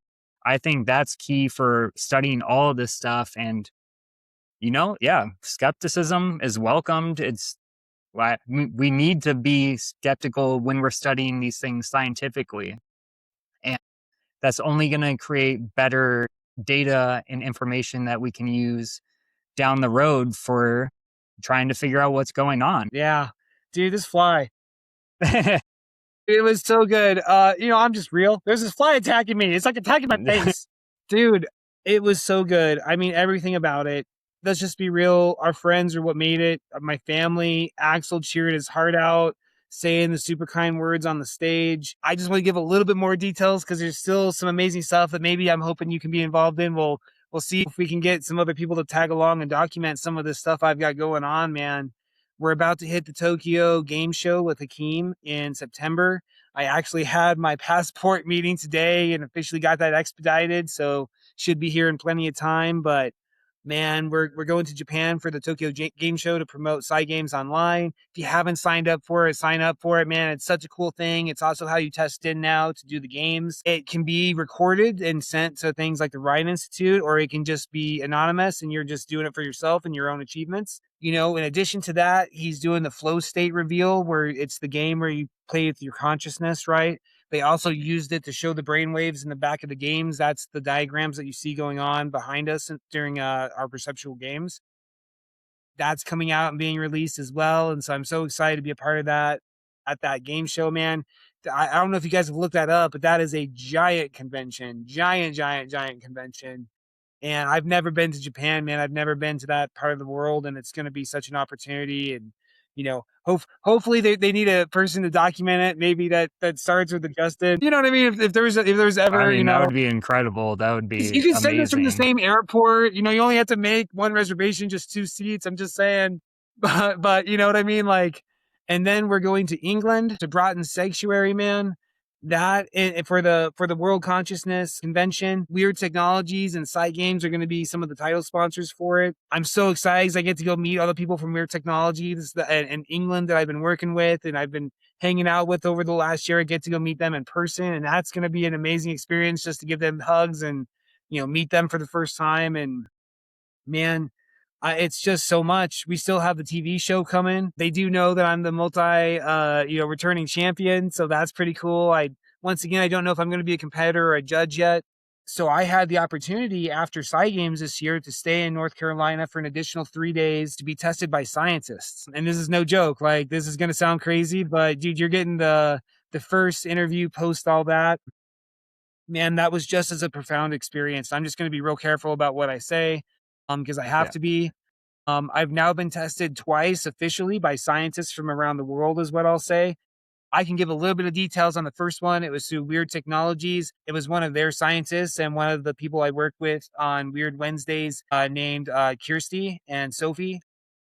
I think that's key for studying all of this stuff. And, skepticism is welcomed. We need to be skeptical when we're studying these things scientifically. And that's only going to create better data and information that we can use down the road for trying to figure out what's going on. Yeah. Dude, this fly. It was so good. I'm just real. There's this fly attacking me. It's like attacking my face. Dude, it was so good. I mean, everything about it. Let's just be real. Our friends are what made it. My family, Axel cheered his heart out, saying the super kind words on the stage. I just want to give a little bit more details because there's still some amazing stuff that maybe I'm hoping you can be involved in. We'll see if we can get some other people to tag along and document some of this stuff I've got going on, man. We're about to hit the Tokyo Game Show with Hakeem in September. I actually had my passport meeting today and officially got that expedited, so should be here in plenty of time. But man, we're going to Japan for the Tokyo Game Show to promote Psi Games online. If you haven't signed up for it, sign up for it, man. It's such a cool thing. It's also how you test in now to do the games. It can be recorded and sent to things like the Ryan Institute, or it can just be anonymous and you're just doing it for yourself and your own achievements. In addition to that, he's doing the flow state reveal, where it's the game where you play with your consciousness, right? They also used it to show the brainwaves in the back of the games. That's the diagrams that you see going on behind us during our perceptual games. That's coming out and being released as well. And so I'm so excited to be a part of that at that game show, man. I don't know if you guys have looked that up, but that is a giant convention, giant convention. And I've never been to Japan, man. I've never been to that part of the world, and it's going to be such an opportunity. And hopefully they need a person to document it. Maybe that starts with the Justin. You know what I mean? If there's ever, I mean, that would be incredible. That would be you can send us from the amazing. same airport. You only have to make one reservation, just 2 seats. I'm just saying, but you know what I mean? Like, and then we're going to England to Broughton Sanctuary, man. That for the World Consciousness Convention, Weird Technologies and Psi Games are going to be some of the title sponsors for it. I'm so excited because I get to go meet all the people from Weird Technologies in England that I've been working with and I've been hanging out with over the last year. I get to go meet them in person, and that's going to be an amazing experience just to give them hugs and meet them for the first time. And man, it's just so much. We still have the TV show coming. They do know that I'm the returning champion, so that's pretty cool. Once again, I don't know if I'm going to be a competitor or a judge yet. So I had the opportunity after Psi Games this year to stay in North Carolina for an additional 3 days to be tested by scientists. And this is no joke. Like, this is going to sound crazy, but dude, you're getting the first interview post all that. Man, that was just as a profound experience. I'm just going to be real careful about what I say, because I have to be. I've now been tested twice officially by scientists from around the world, is what I'll say. I can give a little bit of details on the first one. It was through Weird Technologies. It was one of their scientists and one of the people I worked with on Weird Wednesdays, named Kirsty and Sophie.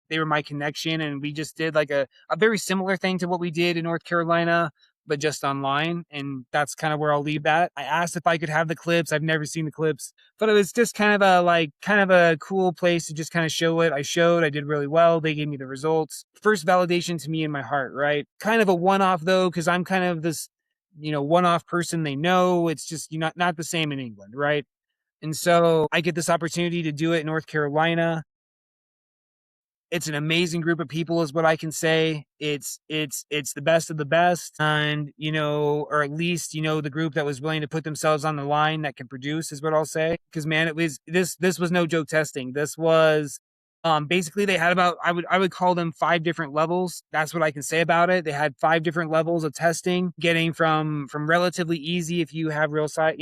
They were my connection, and we just did like a very similar thing to what we did in North Carolina, but just online. And that's kind of where I'll leave that. I asked if I could have the clips. I've never seen the clips, but it was just kind of a cool place to just kind of show it. I did really well. They gave me the results. First validation to me in my heart, right? Kind of a one-off though, because I'm kind of this, one-off person they know. It's just not the same in England, right? And so I get this opportunity to do it in North Carolina. It's an amazing group of people is what I can say. It's the best of the best, and or at least the group that was willing to put themselves on the line that can produce is what I'll say. Because man, it was this was no joke testing. This was basically they had about I would call them 5 different levels. That's what I can say about it. They had 5 different levels of testing, getting from relatively easy if you have real sight,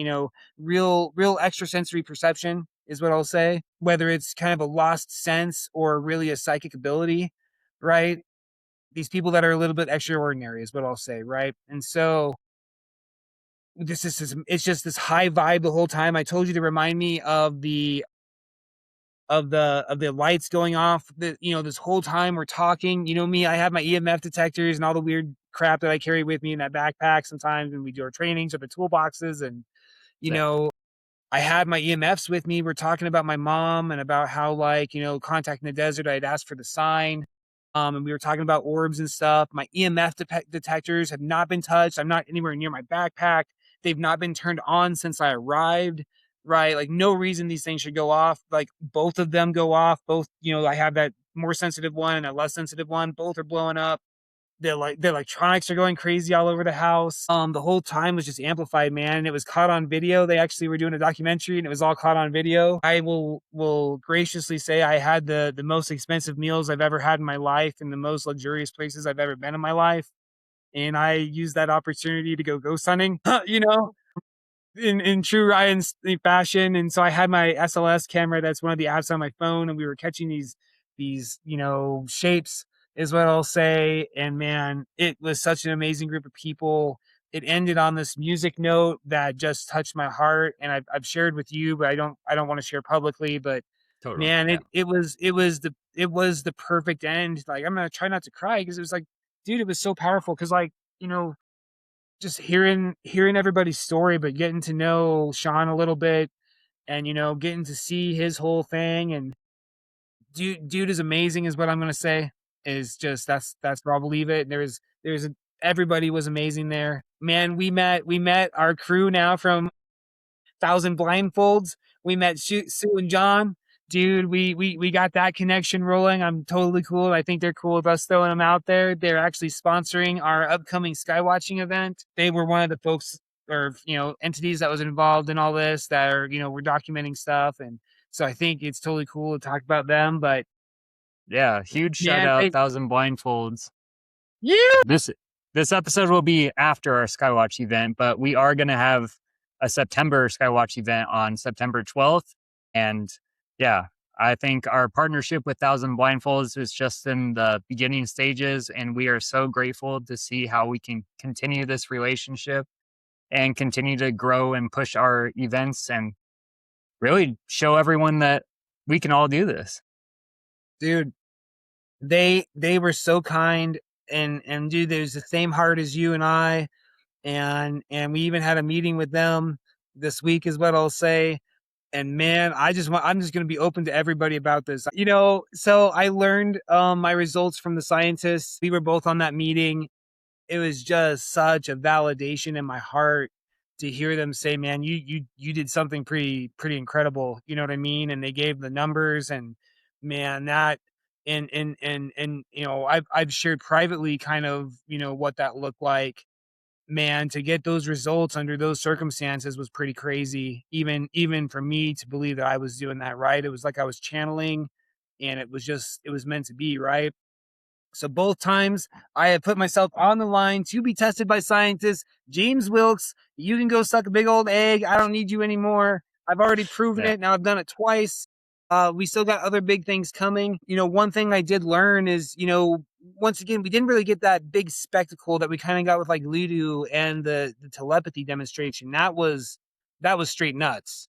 real extrasensory perception is what I'll say, whether it's kind of a lost sense or really a psychic ability, right? These people that are a little bit extraordinary is what I'll say, right? And so it's just this high vibe the whole time. I told you to remind me of the lights going off. This whole time we're talking. Me, I have my EMF detectors and all the weird crap that I carry with me in that backpack sometimes when we do our trainings or the toolboxes, and I had my EMFs with me. We're talking about my mom and about how, contacting the desert, I'd asked for the sign. And we were talking about orbs and stuff. My EMF detectors have not been touched. I'm not anywhere near my backpack. They've not been turned on since I arrived, right? Like, no reason these things should go off. Like, both of them go off. Both, I have that more sensitive one and a less sensitive one. Both are blowing up. The electronics are going crazy all over the house. The whole time was just amplified, man. And it was caught on video. They actually were doing a documentary and it was all caught on video. I will graciously say I had the most expensive meals I've ever had in my life and the most luxurious places I've ever been in my life. And I used that opportunity to go ghost hunting, in true Ryan fashion. And so I had my SLS camera. That's one of the apps on my phone. And we were catching these shapes is what I'll say. And man, it was such an amazing group of people. It ended on this music note that just touched my heart. And I've shared with you, but I don't want to share publicly, but totally, man, yeah. it was the perfect end. Like, I'm going to try not to cry because it was like, dude, it was so powerful. Cause just hearing everybody's story, but getting to know Sean a little bit and, getting to see his whole thing, and dude is amazing is what I'm going to say. Is just, that's where I'll leave it. Everybody was amazing there, man. We met our crew now from 1,000 Blindfolds. We met Sue and John. Dude, we got that connection rolling. I'm totally cool. I think they're cool with us throwing them out there. They're actually sponsoring our upcoming Skywatching event. They were one of the folks or, entities that was involved in all this that are, we're documenting stuff. And so I think it's totally cool to talk about them, but yeah, huge shout out, 1,000 Blindfolds. Yeah. This episode will be after our Skywatch event, but we are going to have a September Skywatch event on September 12th. And yeah, I think our partnership with Thousand Blindfolds is just in the beginning stages, and we are so grateful to see how we can continue this relationship and continue to grow and push our events and really show everyone that we can all do this. Dude, they were so kind, and dude, there's the same heart as you and I, and we even had a meeting with them this week is what I'll say. And man, I'm just going to be open to everybody about this. So I learned my results from the scientists. We were both on that meeting. It was just such a validation in my heart to hear them say, man, you did something pretty incredible. You know what I mean? And they gave the numbers, and man, that and I've shared privately kind of, what that looked like. Man, to get those results under those circumstances was pretty crazy. Even for me to believe that I was doing that right. It was like I was channeling, and it was meant to be, right? So both times I have put myself on the line to be tested by scientists. James Wilkes, you can go suck a big old egg. I don't need you anymore. I've already proven it. Now I've done it twice. We still got other big things coming. One thing I did learn is, once again, we didn't really get that big spectacle that we kind of got with like Ludo and the telepathy demonstration. That was straight nuts.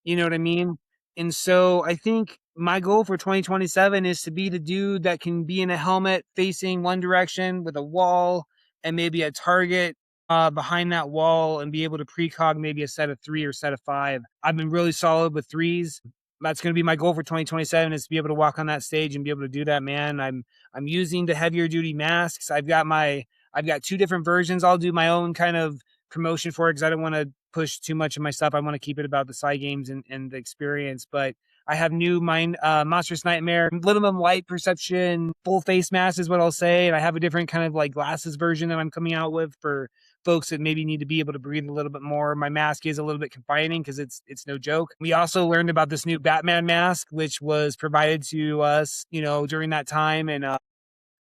You know what I mean? And so I think my goal for 2027 is to be the dude that can be in a helmet facing one direction with a wall and maybe a target behind that wall, and be able to precog maybe a set of 3 or set of 5. I've been really solid with 3s. That's going to be my goal for 2027, is to be able to walk on that stage and be able to do that, man. I'm using the heavier duty masks. I've got 2 different versions. I'll do my own kind of promotion for it because I don't want to push too much of my stuff. I want to keep it about the Psi Games and the experience. But I have new Monstrous Nightmare, minimum light perception, full face mask is what I'll say. And I have a different kind of like glasses version that I'm coming out with for folks that maybe need to be able to breathe a little bit more. My mask is a little bit confining because it's no joke. We also learned about this new Batman mask, which was provided to us, during that time. And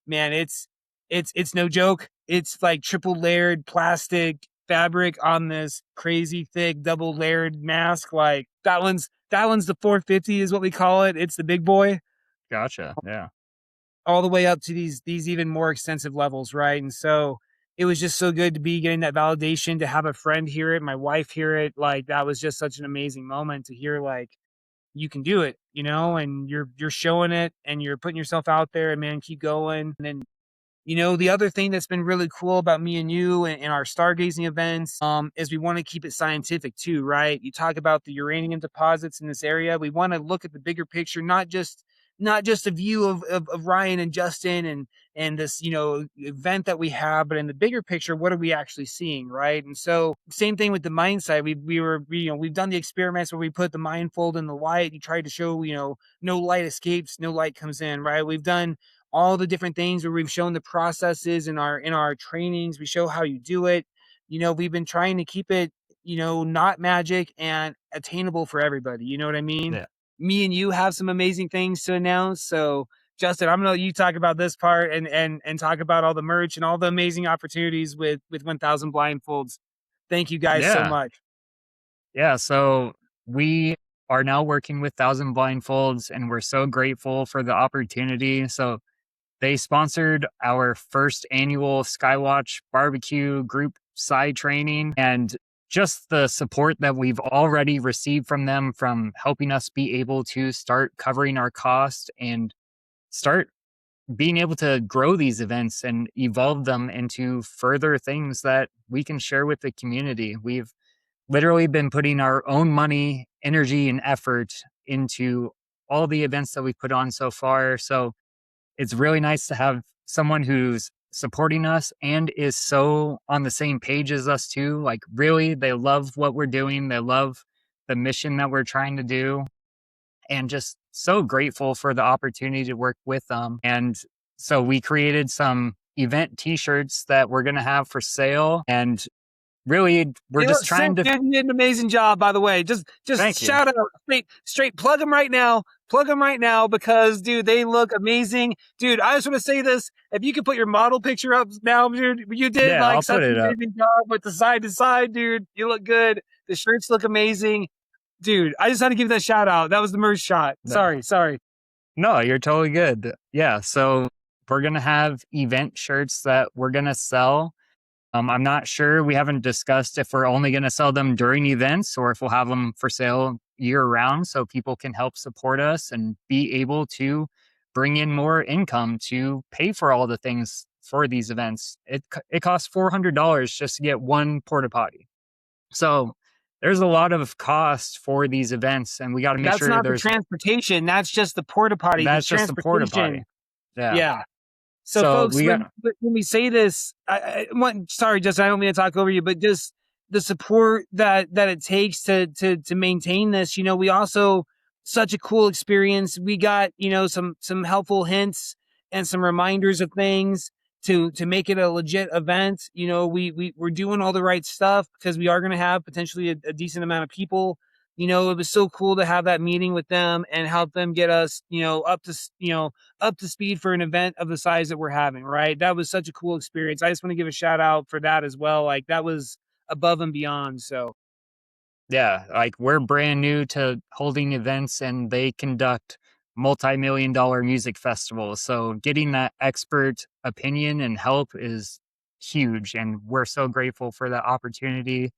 man, it's no joke. It's like triple layered plastic fabric on this crazy thick double layered mask. Like that one's the 450 is what we call it. It's the big boy. Gotcha. Yeah. All the way up to these even more extensive levels, right? And so it was just so good to be getting that validation, to have a friend hear it, my wife hear it. Like that was just such an amazing moment to hear, like, you can do it, and you're showing it and you're putting yourself out there, and man, keep going. And then, the other thing that's been really cool about me and you and our stargazing events is we want to keep it scientific too, right? You talk about the uranium deposits in this area. We want to look at the bigger picture, not just a view of Ryan and Justin and this, event that we have, but in the bigger picture, what are we actually seeing, right? And so same thing with the Mindsight. We've done the experiments where we put the Mindfold in the light. You tried to show, no light escapes, no light comes in, right? We've done all the different things where we've shown the processes in our trainings. We show how you do it. We've been trying to keep it, not magic and attainable for everybody. You know what I mean? Yeah. Me and you have some amazing things to announce. So Justin, I'm gonna let you talk about this part and talk about all the merch and all the amazing opportunities with 1000 Blindfolds. Thank you guys so much. Yeah. So we are now working with 1000 Blindfolds, and we're so grateful for the opportunity. So they sponsored our first annual Skywatch barbecue group Psi training, and just the support that we've already received from them, from helping us be able to start covering our cost and start being able to grow these events and evolve them into further things that we can share with the community. We've literally been putting our own money, energy, and effort into all the events that we've put on so far. So it's really nice to have someone who's supporting us and is so on the same page as us too. Like really, they love what we're doing. They love the mission that we're trying to do, and just so grateful for the opportunity to work with them. And so we created some event t-shirts that we're going to have for sale, and really we're just trying to. You did an amazing job, by the way. Just shout out, straight plug them right now. Plug them right now because, dude, they look amazing. Dude, I just want to say this. If you could put your model picture up now, dude, you did such an amazing job with the side to side, dude. You look good. The shirts look amazing. dude, I just had to give that shout out. That was the merch shot. Sorry. No, you're totally good. Yeah. So we're going to have event shirts that we're going to sell. I'm not sure. We haven't discussed if we're only going to sell them during events or if we'll have them for sale year round so people can help support us and be able to bring in more income to pay for all the things for these events. It costs $400 just to get one porta potty. So there's a lot of cost for these events, and we got to make That's sure not there's the transportation. That's just the porta potty. that's just the porta potty. Yeah. So, So folks, when we say this, sorry, Justin, I don't mean to talk over you, but just the support that it takes to maintain this. You know, we also such a cool experience. We got, you know, some helpful hints and some reminders of things to make it a legit event. You know, we're doing all the right stuff because we are going to have potentially a decent amount of people. You know, it was so cool to have that meeting with them and help them get us, you know, up to speed for an event of the size that we're having, right? That was such a cool experience. I just want to give a shout out for that as well. Like that was above and beyond. So yeah, like we're brand new to holding events and they conduct multi-million-dollar music festivals. So getting that expert opinion and help is huge. And we're so grateful for that opportunity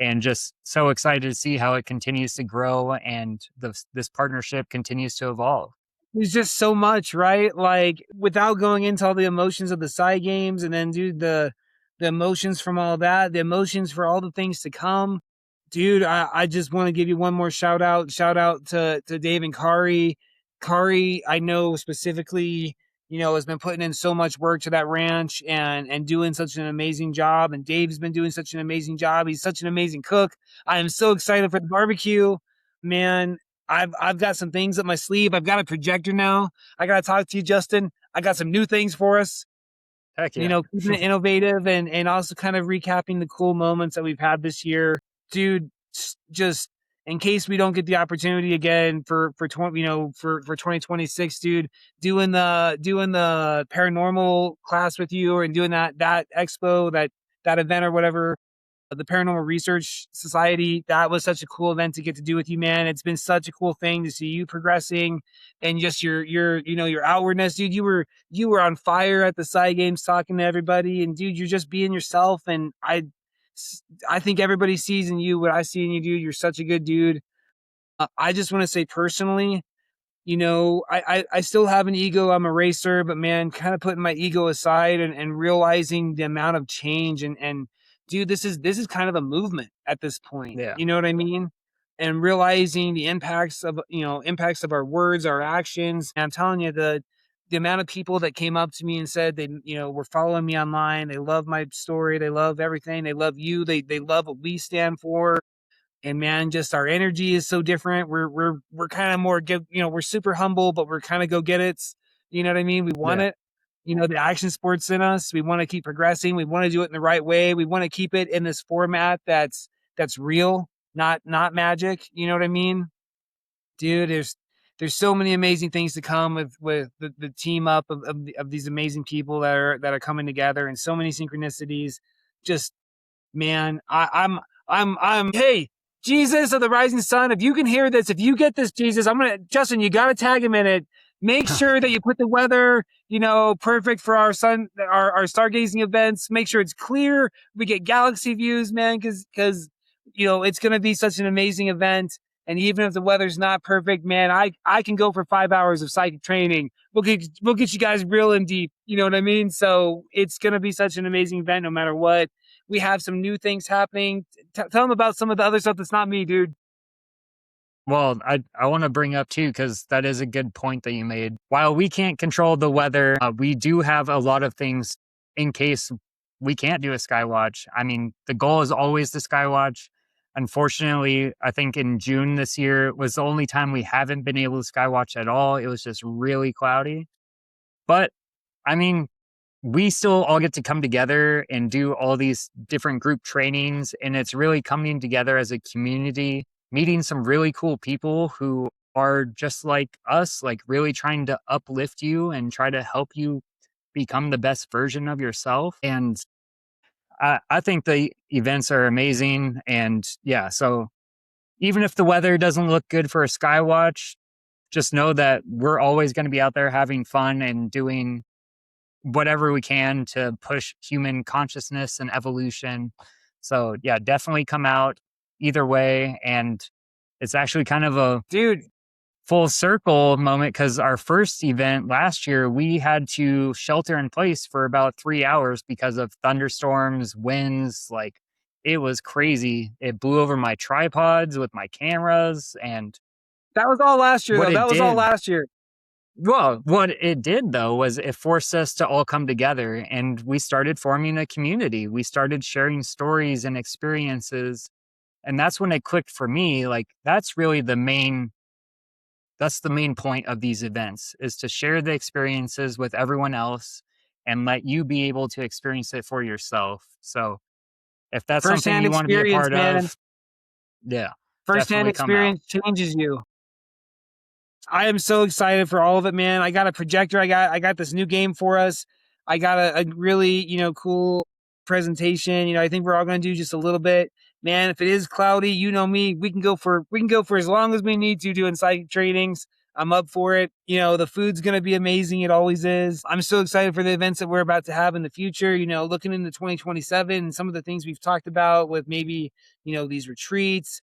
and just so excited to see how it continues to grow and this partnership continues to evolve. there's just so much, right? Like without going into all the emotions of the Psi Games and then dude, the emotions from all that, the emotions for all the things to come. Dude, I just want to give you one more shout out. Shout out to Dave and Kari. Kari, I know specifically, you know, has been putting in so much work to that ranch and doing such an amazing job. And Dave's been doing such an amazing job. He's such an amazing cook. I am so excited for the barbecue. Man, I've got some things up my sleeve. I've got a projector now. I gotta talk to you, Justin. I got some new things for us. Heck yeah. You know, keeping it innovative and also kind of recapping the cool moments that we've had this year. Dude, just in case we don't get the opportunity again for 2026, dude, doing the paranormal class with you or doing that expo, that event or whatever, the Paranormal Research Society, that was such a cool event to get to do with you, man. It's been such a cool thing to see you progressing and just your you know, your outwardness, dude. You were on fire at the Psi Games talking to everybody, and dude, you're just being yourself. And I think everybody sees in you what I see in you, dude. You're such a good dude. I just want to say personally, you know, I still have an ego. I'm a racer, but man, kind of putting my ego aside and realizing the amount of change and dude, this is kind of a movement at this point. Yeah. You know what I mean? And realizing the impacts of our words, our actions. And I'm telling you, the amount of people that came up to me and said they, you know, were following me online. They love my story. They love everything. They love you. They love what we stand for. And man, just our energy is so different. We're kind of more we're super humble, but we're kind of go get it. You know what I mean? We want it. You know, the action sports in us. We want to keep progressing. We want to do it in the right way. We want to keep it in this format that's real, not magic. You know what I mean? Dude, there's so many amazing things to come with the team up of these amazing people that are coming together and so many synchronicities. Just man, I'm hey, Jesus of the rising sun, if you can hear this, if you get this, Jesus, Justin, you gotta tag him in it. Make sure that you put the weather, you know, perfect for our stargazing events. Make sure it's clear. We get galaxy views, man, because you know it's gonna be such an amazing event. And even if the weather's not perfect, man, I can go for 5 hours of psychic training. We'll get you guys real and deep. You know what I mean? So it's gonna be such an amazing event, no matter what. We have some new things happening. Tell them about some of the other stuff that's not me, dude. Well, I want to bring up too, because that is a good point that you made. While we can't control the weather, we do have a lot of things in case we can't do a Skywatch. I mean, the goal is always the Skywatch. Unfortunately, I think in June this year was the only time we haven't been able to Skywatch at all. It was just really cloudy. But I mean, we still all get to come together and do all these different group trainings. And it's really coming together as a community, meeting some really cool people who are just like us, like really trying to uplift you and try to help you become the best version of yourself. And I think the events are amazing. And yeah, so even if the weather doesn't look good for a Skywatch, just know that we're always going to be out there having fun and doing whatever we can to push human consciousness and evolution. So yeah, definitely come out either way. And it's actually kind of a full circle moment, because our first event last year, we had to shelter in place for about 3 hours because of thunderstorms, winds. Like, it was crazy. It blew over my tripods with my cameras, and that was all last year, though. That was all last year. Well, what it did, though, was it forced us to all come together, and we started forming a community. We started sharing stories and experiences, and that's when it clicked for me. Like, that's the main point of these events, is to share the experiences with everyone else and let you be able to experience it for yourself. So if that's something you want to be a part of, yeah. First-hand experience changes you. I am so excited for all of it, man. I got a projector. I got this new game for us. I got a really, cool presentation. I think we're all going to do just a little bit. Man, if it is cloudy, you know me, we can go for as long as we need to doing psychic trainings. I'm up for it. The food's going to be amazing. It always is. I'm so excited for the events that we're about to have in the future, looking into 2027 and some of the things we've talked about with maybe, these retreats,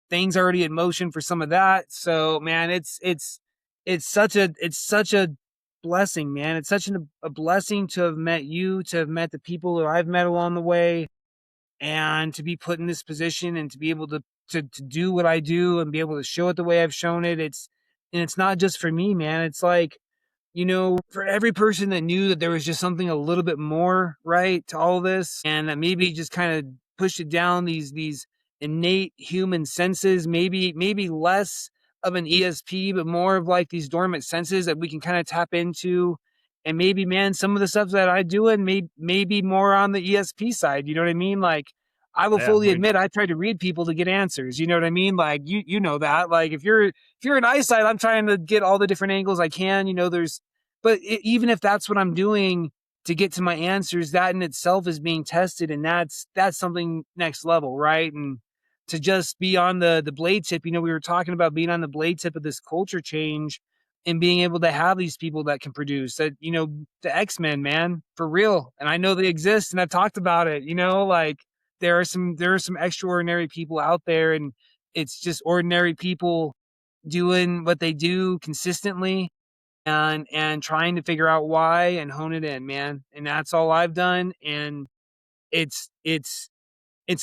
things already in motion for some of that. So man, it's such a blessing, man. It's such a blessing to have met you, to have met the people who I've met along the way, and to be put in this position and to be able to do what I do and be able to show it the way I've shown it. It's not just for me, man. It's like, for every person that knew that there was just something a little bit more, right, to all this, and that maybe just kind of pushed it down these innate human senses, maybe less of an ESP, but more of like these dormant senses that we can kind of tap into. And maybe, man, some of the stuff that I do and maybe more on the ESP side. You know what I mean? Like, I will fully admit I try to read people to get answers. You know what I mean? Like, you know that. Like, if you're in eyesight, I'm trying to get all the different angles I can. Even if that's what I'm doing to get to my answers, that in itself is being tested, and that's something next level, right? And to just be on the blade tip, we were talking about being on the blade tip of this culture change and being able to have these people that can produce that, the X-Men, man, for real. And I know they exist, and I've talked about it, like there are some extraordinary people out there, and it's just ordinary people doing what they do consistently and trying to figure out why and hone it in, man. And that's all I've done. And it's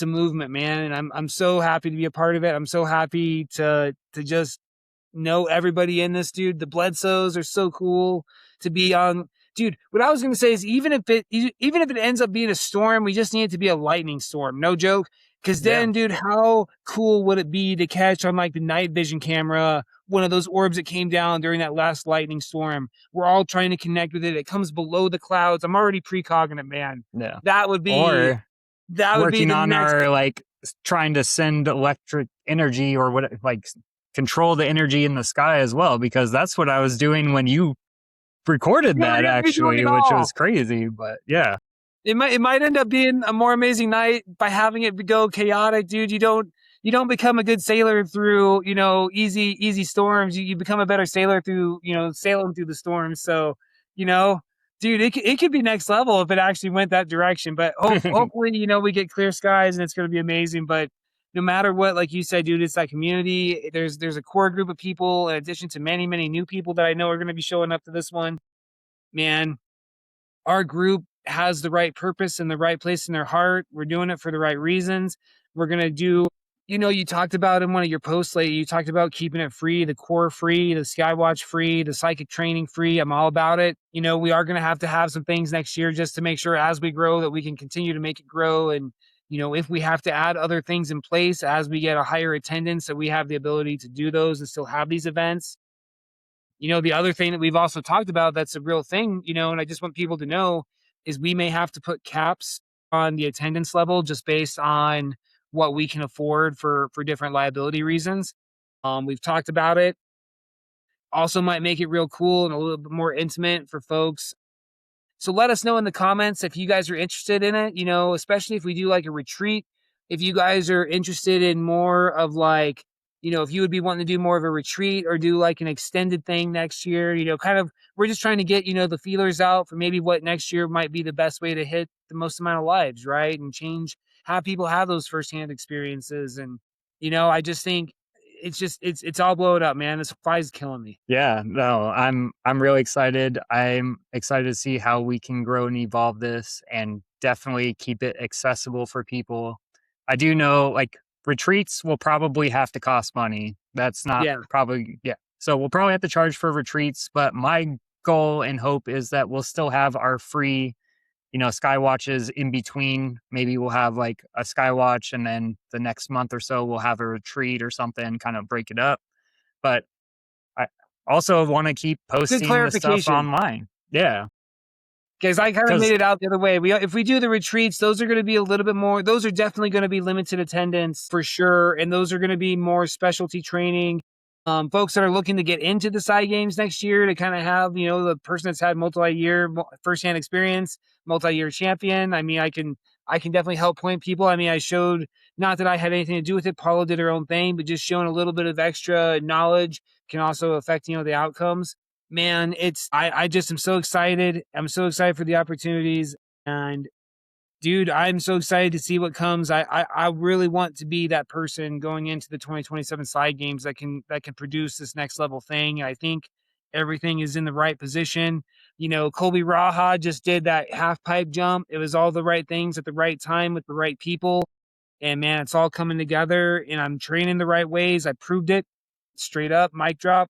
a movement, man. And I'm so happy to be a part of it. I'm so happy to just know everybody in this, dude. The Bledsoes are so cool to be on. Dude, what I was going to say is even if it ends up being a storm, we just need it to be a lightning storm. No joke. Because then, dude, how cool would it be to catch on like the night vision camera one of those orbs that came down during that last lightning storm? We're all trying to connect with it. It comes below the clouds. I'm already precognate, man. Yeah. That would be... working on our like trying to send electric energy or what, like control the energy in the sky as well, because that's what I was doing when you recorded that actually, which was crazy. But yeah, it might end up being a more amazing night by having it go chaotic, dude. You don't become a good sailor through easy storms. You become a better sailor through sailing through the storms. So dude, it could be next level if it actually went that direction. But hopefully, we get clear skies and it's going to be amazing. But no matter what, like you said, dude, it's that community. There's a core group of people in addition to many, many new people that I know are going to be showing up to this one. Man, our group has the right purpose and the right place in their heart. We're doing it for the right reasons. We're going to do... you talked about in one of your posts lately, you talked about keeping it free, the core free, the Skywatch free, the psychic training free. I'm all about it. We are going to have some things next year just to make sure as we grow that we can continue to make it grow. And, if we have to add other things in place as we get a higher attendance, that we have the ability to do those and still have these events. The other thing that we've also talked about that's a real thing, and I just want people to know, is we may have to put caps on the attendance level just based on what we can afford for different liability reasons. We've talked about it. Also might make it real cool and a little bit more intimate for folks. So let us know in the comments if you guys are interested in it, especially if we do like a retreat if you guys are interested in more of like, if you would be wanting to do more of a retreat or do like an extended thing next year, kind of, we're just trying to get, the feelers out for maybe what next year might be the best way to hit the most amount of lives, right? And have people have those firsthand experiences. And, I just think it's all blowing up, man. This fly's killing me. Yeah, no, I'm really excited. I'm excited to see how we can grow and evolve this and definitely keep it accessible for people. I do know like retreats will probably have to cost money. That's not Yeah. probably So we'll probably have to charge for retreats, but my goal and hope is that we'll still have our free, Skywatches in between. Maybe we'll have like a Skywatch and then the next month or so we'll have a retreat or something, kind of break it up. But I also want to keep Good posting the stuff clarification. online. Yeah. Because I kind of made it out the other way. If we do the retreats, those are going to be a little bit more, those are definitely going to be limited attendance for sure. And those are going to be more specialty training. Folks that are looking to get into the Psi Games next year to kind of have, the person that's had multi-year firsthand experience, multi-year champion. I mean, I can definitely help point people. I mean, I showed, not that I had anything to do with it. Paula did her own thing, but just showing a little bit of extra knowledge can also affect, the outcomes. Man, I just am so excited. I'm so excited for the opportunities. And dude, I'm so excited to see what comes. I really want to be that person going into the 2027 Psi Games that can produce this next level thing. I think everything is in the right position. Colby Raha just did that half pipe jump. It was all the right things at the right time with the right people. And man, it's all coming together and I'm training the right ways. I proved it straight up, mic drop.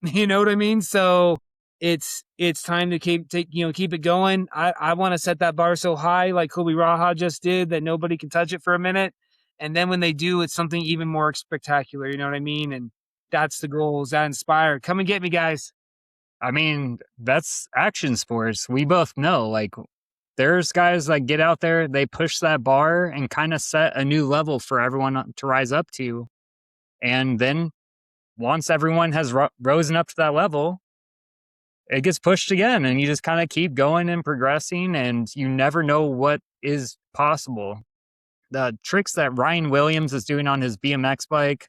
You know what I mean? So it's time to keep it going. I want to set that bar so high like Kobe Raha just did that nobody can touch it for a minute. And then when they do, it's something even more spectacular. You know what I mean? And that's the goal. Is that inspired? Come and get me, guys. I mean, that's action sports. We both know, like, there's guys that get out there, they push that bar and kind of set a new level for everyone to rise up to. And then once everyone has risen up to that level, it gets pushed again and you just kind of keep going and progressing and you never know what is possible. The tricks that Ryan Williams is doing on his BMX bike,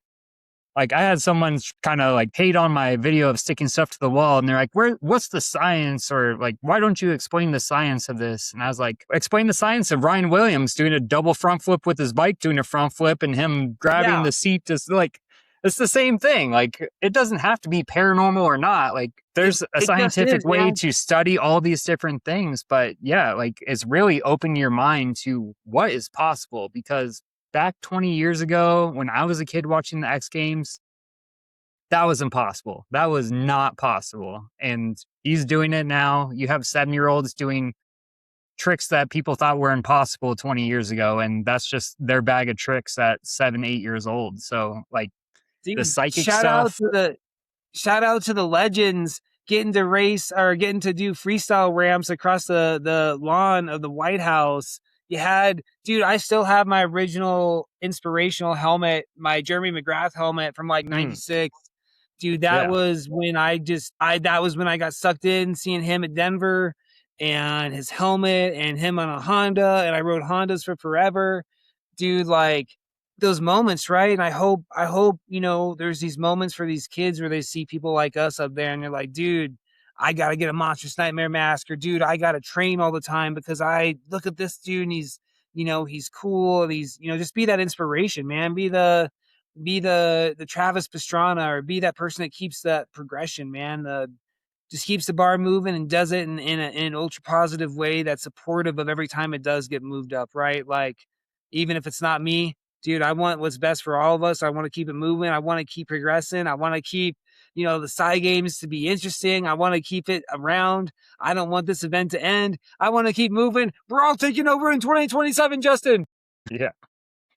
like I had someone kind of like hate on my video of sticking stuff to the wall and they're like, what's the science? Or like, why don't you explain the science of this? And I was like, explain the science of Ryan Williams doing a double front flip with his bike, doing a front flip and him grabbing the seat. Just like, it's the same thing. Like, it doesn't have to be paranormal or not. Like, there's a scientific way to study all these different things. But yeah, like, it's really opening your mind to what is possible. Because back 20 years ago, when I was a kid watching the X Games, that was impossible. That was not possible. And he's doing it now. You have 7-year-olds doing tricks that people thought were impossible 20 years ago. And that's just their bag of tricks at 7, 8 years old. So, like, the psychic stuff. Shout out to the legends getting to race or getting to do freestyle ramps across the lawn of the White House. You had, dude, I still have my original inspirational helmet, my Jeremy McGrath helmet from like 96. Dude, that was when that was when I got sucked in seeing him at Denver and his helmet and him on a Honda, and I rode Hondas for forever. Dude, like, those moments, right? And I hope, there's these moments for these kids where they see people like us up there and they're like, dude, I got to get a Monstrous Nightmare mask, or dude, I got to train all the time because I look at this dude and he's cool. And he's, just be that inspiration, man. Be the Travis Pastrana, or be that person that keeps that progression, man. Just keeps the bar moving and does it in an ultra positive way that's supportive of every time it does get moved up, right? Like, even if it's not me, dude, I want what's best for all of us. I want to keep it moving. I want to keep progressing. I want to keep, the Psi Games to be interesting. I want to keep it around. I don't want this event to end. I want to keep moving. We're all taking over in 2027, Justin. Yeah.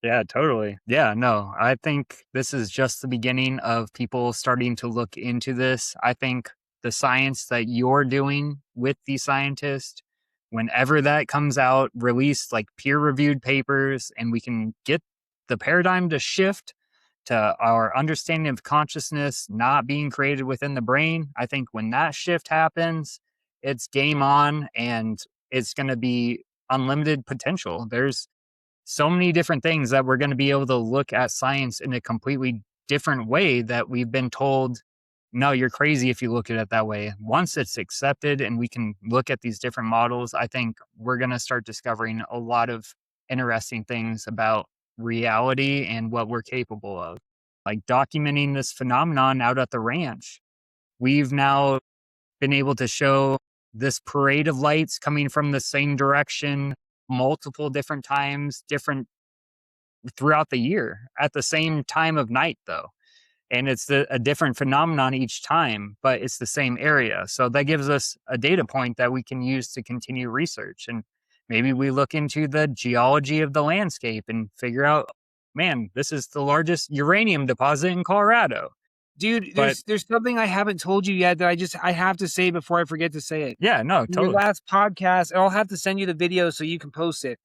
Yeah, totally. Yeah, no, I think this is just the beginning of people starting to look into this. I think the science that you're doing with the scientist, whenever that comes out, released like peer-reviewed papers, and we can get the paradigm to shift to our understanding of consciousness not being created within the brain. I think when that shift happens, it's game on and it's going to be unlimited potential. There's so many different things that we're going to be able to look at science in a completely different way that we've been told, no, you're crazy if you look at it that way. Once it's accepted and we can look at these different models, I think we're going to start discovering a lot of interesting things about reality and what we're capable of. Like documenting this phenomenon out at the ranch. We've now been able to show this parade of lights coming from the same direction multiple different times, different throughout the year at the same time of night, though. And it's a different phenomenon each time, but it's the same area. So that gives us a data point that we can use to continue research. And maybe we look into the geology of the landscape and figure out, man, this is the largest uranium deposit in Colorado. Dude, there's something I haven't told you yet that I have to say before I forget to say it. Yeah, no, totally. Your last podcast, and I'll have to send you the video so you can post it.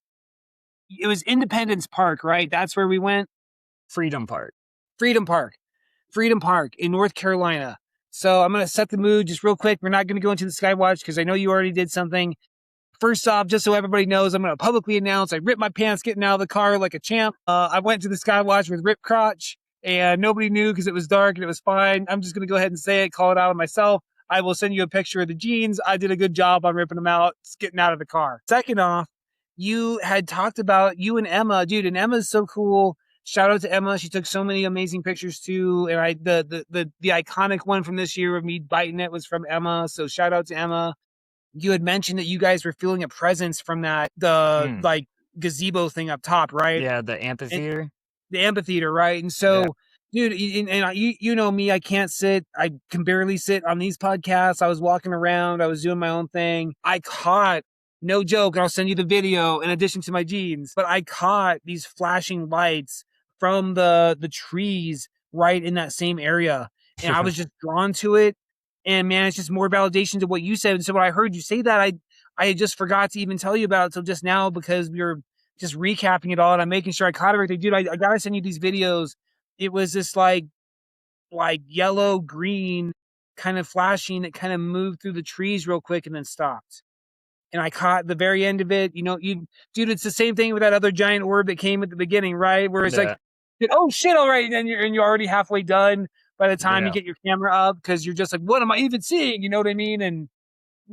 It was Independence Park, right? That's where we went? Freedom Park in North Carolina. So I'm going to set the mood just real quick. We're not going to go into the Skywatch because I know you already did something. First off, just so everybody knows, I'm going to publicly announce I ripped my pants getting out of the car like a champ. I went to the Skywatch with ripped crotch and nobody knew because it was dark and it was fine. I'm just going to go ahead and say it, call it out on myself. I will send you a picture of the jeans. I did a good job on ripping them out, getting out of the car. Second off, you had talked about you and Emma, dude, and Emma's so cool. Shout out to Emma. She took so many amazing pictures too. And the iconic one from this year of me biting it was from Emma. So shout out to Emma. You had mentioned that you guys were feeling a presence from like gazebo thing up top, right? Yeah, the amphitheater. And the amphitheater, right? And so, dude, you know me, I can't sit. I can barely sit on these podcasts. I was walking around. I was doing my own thing. I caught, no joke, I'll send you the video in addition to my jeans, but I caught these flashing lights from the trees right in that same area. And I was just drawn to it. And man, it's just more validation to what you said. And so when I heard you say that, I just forgot to even tell you about it till just now because we were just recapping it all and I'm making sure I caught everything. Dude, I gotta send you these videos. It was this like yellow, green kind of flashing that kind of moved through the trees real quick and then stopped. And I caught the very end of it. You know, dude, it's the same thing with that other giant orb that came at the beginning, right? Where it's like, oh shit, all right, and you're already halfway done by the time you get your camera up because you're just like, what am I even seeing? You know what I mean? And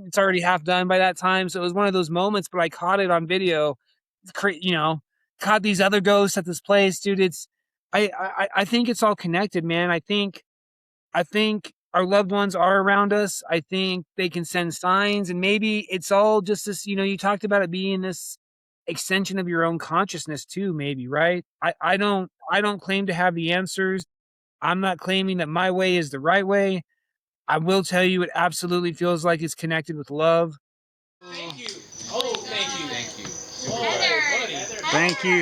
it's already half done by that time. So it was one of those moments, but I caught it on video. You know, caught these other ghosts at this place, dude. It's I think it's all connected, man. I think our loved ones are around us. I think they can send signs, and maybe it's all just this, you know, you talked about it being this extension of your own consciousness too, maybe, right? I don't claim to have the answers. I'm not claiming that my way is the right way. I will tell you it absolutely feels like it's connected with love. Thank you. Oh, thank you. Thank you. Heather. Thank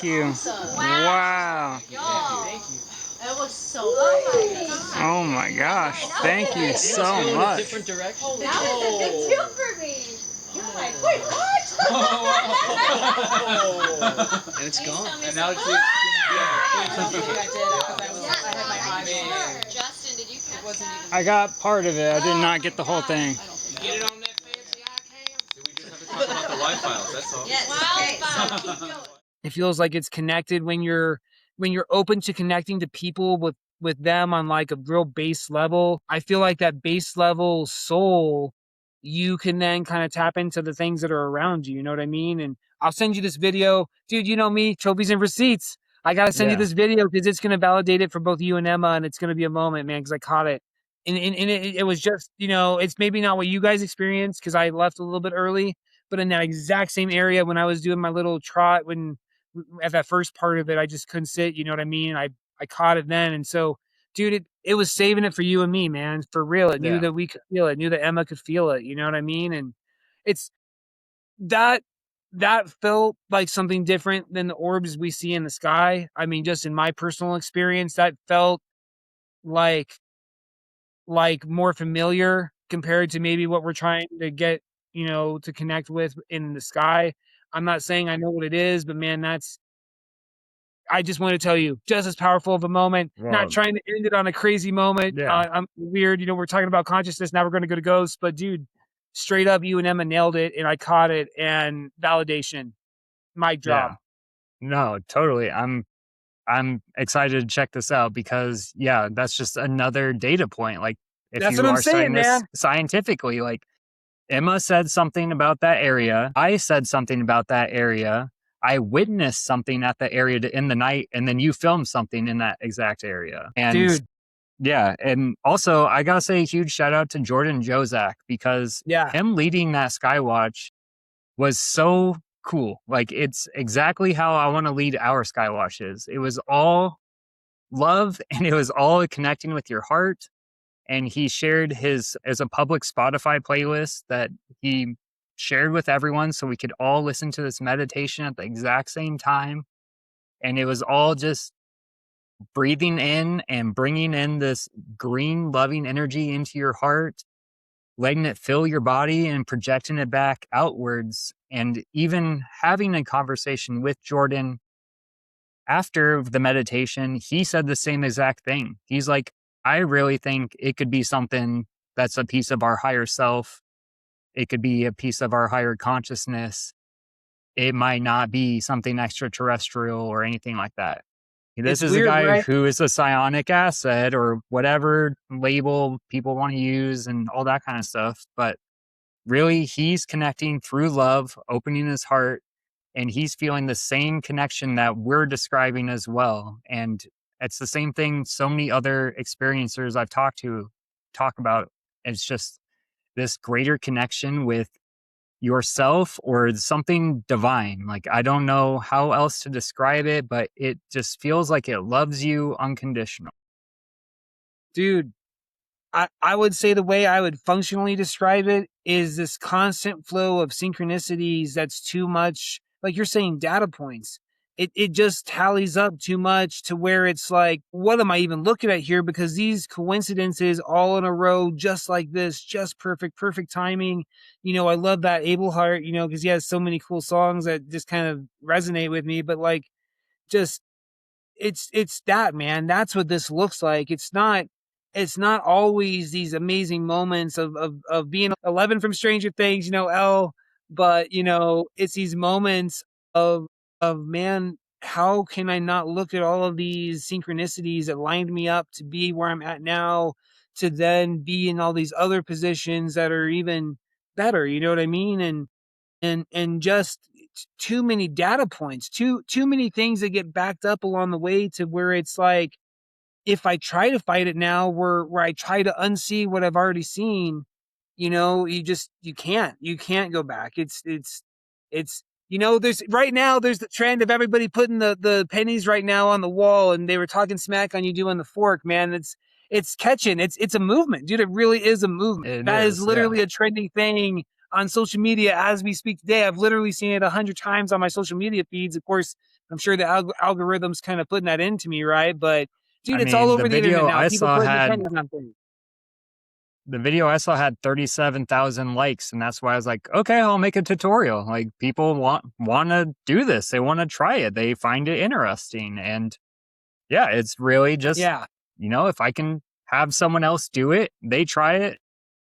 you. Wow. Thank you. That was so great. Oh my gosh. Thank you so much. Different direction. That was a big deal for me. You're like, wait, what? And it's gone. And now it's Justin, did you catch that? I got part of it. I did not get the whole thing. Get it on that fancy iCam. So we just have to talk about the live files, that's all. Yes. Wow. Keep going. It feels like it's connected when you're open to connecting to people with them on like a real base level. I feel like that base level soul, you can then kind of tap into the things that are around you. You know what I mean? And I'll send you this video. Dude, you know me, trophies and receipts. I got to send you this video because it's going to validate it for both you and Emma. And it's going to be a moment, man, because I caught it. And it was just, you know, it's maybe not what you guys experienced because I left a little bit early. But in that exact same area when I was doing my little trot, at that first part of it, I just couldn't sit. You know what I mean? I caught it then. And so, dude, it was saving it for you and me, man, for real. It knew that we could feel it, knew that Emma could feel it. You know what I mean? And it's that felt like something different than the orbs we see in the sky. I mean, just in my personal experience, that felt like more familiar compared to maybe what we're trying to get, you know, to connect with in the sky. I'm not saying I know what it is, but man, I just want to tell you, just as powerful of a moment, not trying to end it on a crazy moment. I'm weird. You know, we're talking about consciousness. Now we're going to go to ghosts, but dude, straight up, you and Emma nailed it and I caught it and validation. mic drop. Yeah. No, totally. I'm excited to check this out because that's just another data point. Like if That's you what I'm are studying saying, man. this scientifically, like Emma said something about that area. I said something about that area. I witnessed something at the area in the night, and then you filmed something in that exact area. And Dude, yeah, and also I gotta say a huge shout out to Jordan Jozak because yeah. him leading that Skywatch was so cool. Like it's exactly how I want to lead our Skywatches. It was all love and it was all connecting with your heart. And he shared his as a public Spotify playlist that he shared with everyone so we could all listen to this meditation at the exact same time. And it was all just breathing in and bringing in this green, loving energy into your heart, letting it fill your body and projecting it back outwards. And even having a conversation with Jordan after the meditation, he said the same exact thing. He's like, I really think it could be something that's a piece of our higher self. It could be a piece of our higher consciousness. It might not be something extraterrestrial or anything like that. This It's is a weird, guy right? who is a psionic asset or whatever label people want to use and all that kind of stuff. But really, he's connecting through love, opening his heart, and he's feeling the same connection that we're describing as well. And it's the same thing so many other experiencers I've talked to talk about. It's just this greater connection with yourself or something divine. Like, I don't know how else to describe it, but it just feels like it loves you unconditional. Dude, I would say the way I would functionally describe it is this constant flow of synchronicities that's too much, like you're saying, data points. It just tallies up too much to where it's like, what am I even looking at here? Because these coincidences all in a row, just like this, just perfect timing. I love that Abel Hart, because he has so many cool songs that just kind of resonate with me. But like, just it's that, man. That's what this looks like. It's not always these amazing moments of being 11 from Stranger Things, L, but it's these moments of man, how can I not look at all of these synchronicities that lined me up to be where I'm at now, to then be in all these other positions that are even better, you know what I mean? And just too many data points, too many things that get backed up along the way to where it's like, if I try to fight it now, where I try to unsee what I've already seen, you can't go back. It's there's the trend of everybody putting the pennies right now on the wall, and they were talking smack on you doing the fork, man. It's catching. It's a movement, dude. It really is a movement. That is literally a trending thing on social media as we speak today. I've literally seen it 100 times on my social media feeds. Of course, I'm sure the algorithm's kind of putting that into me, right? But dude, it's all over the internet now. People putting the pennies on things. The video I saw had 37,000 likes, and that's why I was like, okay, I'll make a tutorial. Like, people want to do this. They want to try it. They find it interesting. And yeah, it's really just, if I can have someone else do it, they try it,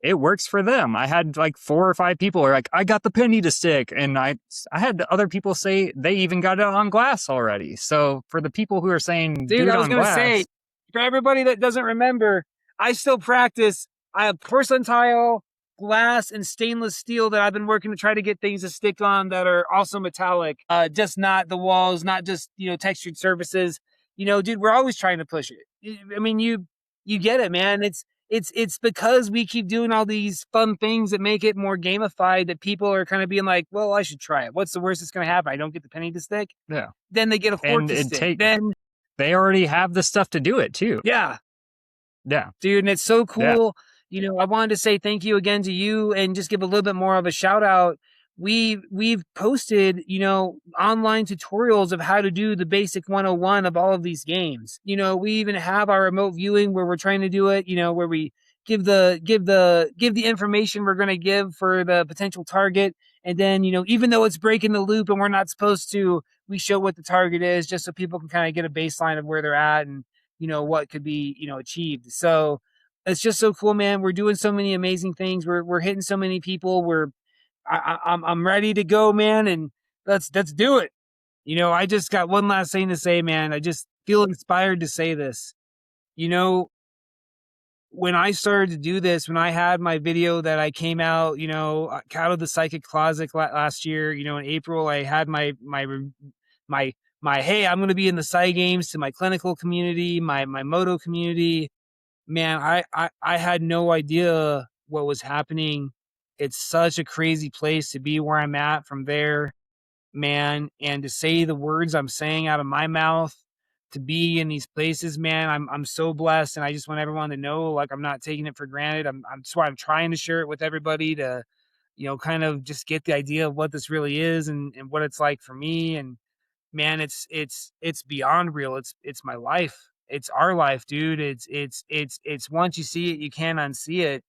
it works for them. I had like 4 or 5 people are like, I got the penny to stick. And I had other people say they even got it on glass already. So for the people who are saying, dude, I was going to say, for everybody that doesn't remember, I still practice. I have porcelain tile, glass, and stainless steel that I've been working to try to get things to stick on that are also metallic. Just not the walls, not just, textured surfaces. Dude, we're always trying to push it. I mean, you get it, man. It's because we keep doing all these fun things that make it more gamified that people are kind of being like, well, I should try it. What's the worst that's going to happen? I don't get the penny to stick. Yeah. Then they get a fork to stick. Then they already have the stuff to do it too. Yeah. Yeah. Dude, and it's so cool. Yeah. I wanted to say thank you again to you and just give a little bit more of a shout out. We've posted, online tutorials of how to do the basic 101 of all of these games. We even have our remote viewing where we're trying to do it, where we give the information we're going to give for the potential target. And then, even though it's breaking the loop and we're not supposed to, we show what the target is just so people can kind of get a baseline of where they're at and, what could be, achieved. So it's just so cool, man. We're doing so many amazing things. We're hitting so many people. I'm ready to go, man. And let's do it. I just got one last thing to say, man. I just feel inspired to say this. When I started to do this, when I had my video that I came out, out of the psychic closet last year, in April, I had my hey, I'm going to be in the Psi Games to my clinical community, my moto community. Man, I had no idea what was happening. It's such a crazy place to be where I'm at from there, man. And to say the words I'm saying out of my mouth, to be in these places, man, I'm so blessed. And I just want everyone to know, like, I'm not taking it for granted. That's why I'm trying to share it with everybody to, kind of just get the idea of what this really is and what it's like for me. And man, it's beyond real. It's my life. It's our life, dude. It's once you see it, you can't unsee it.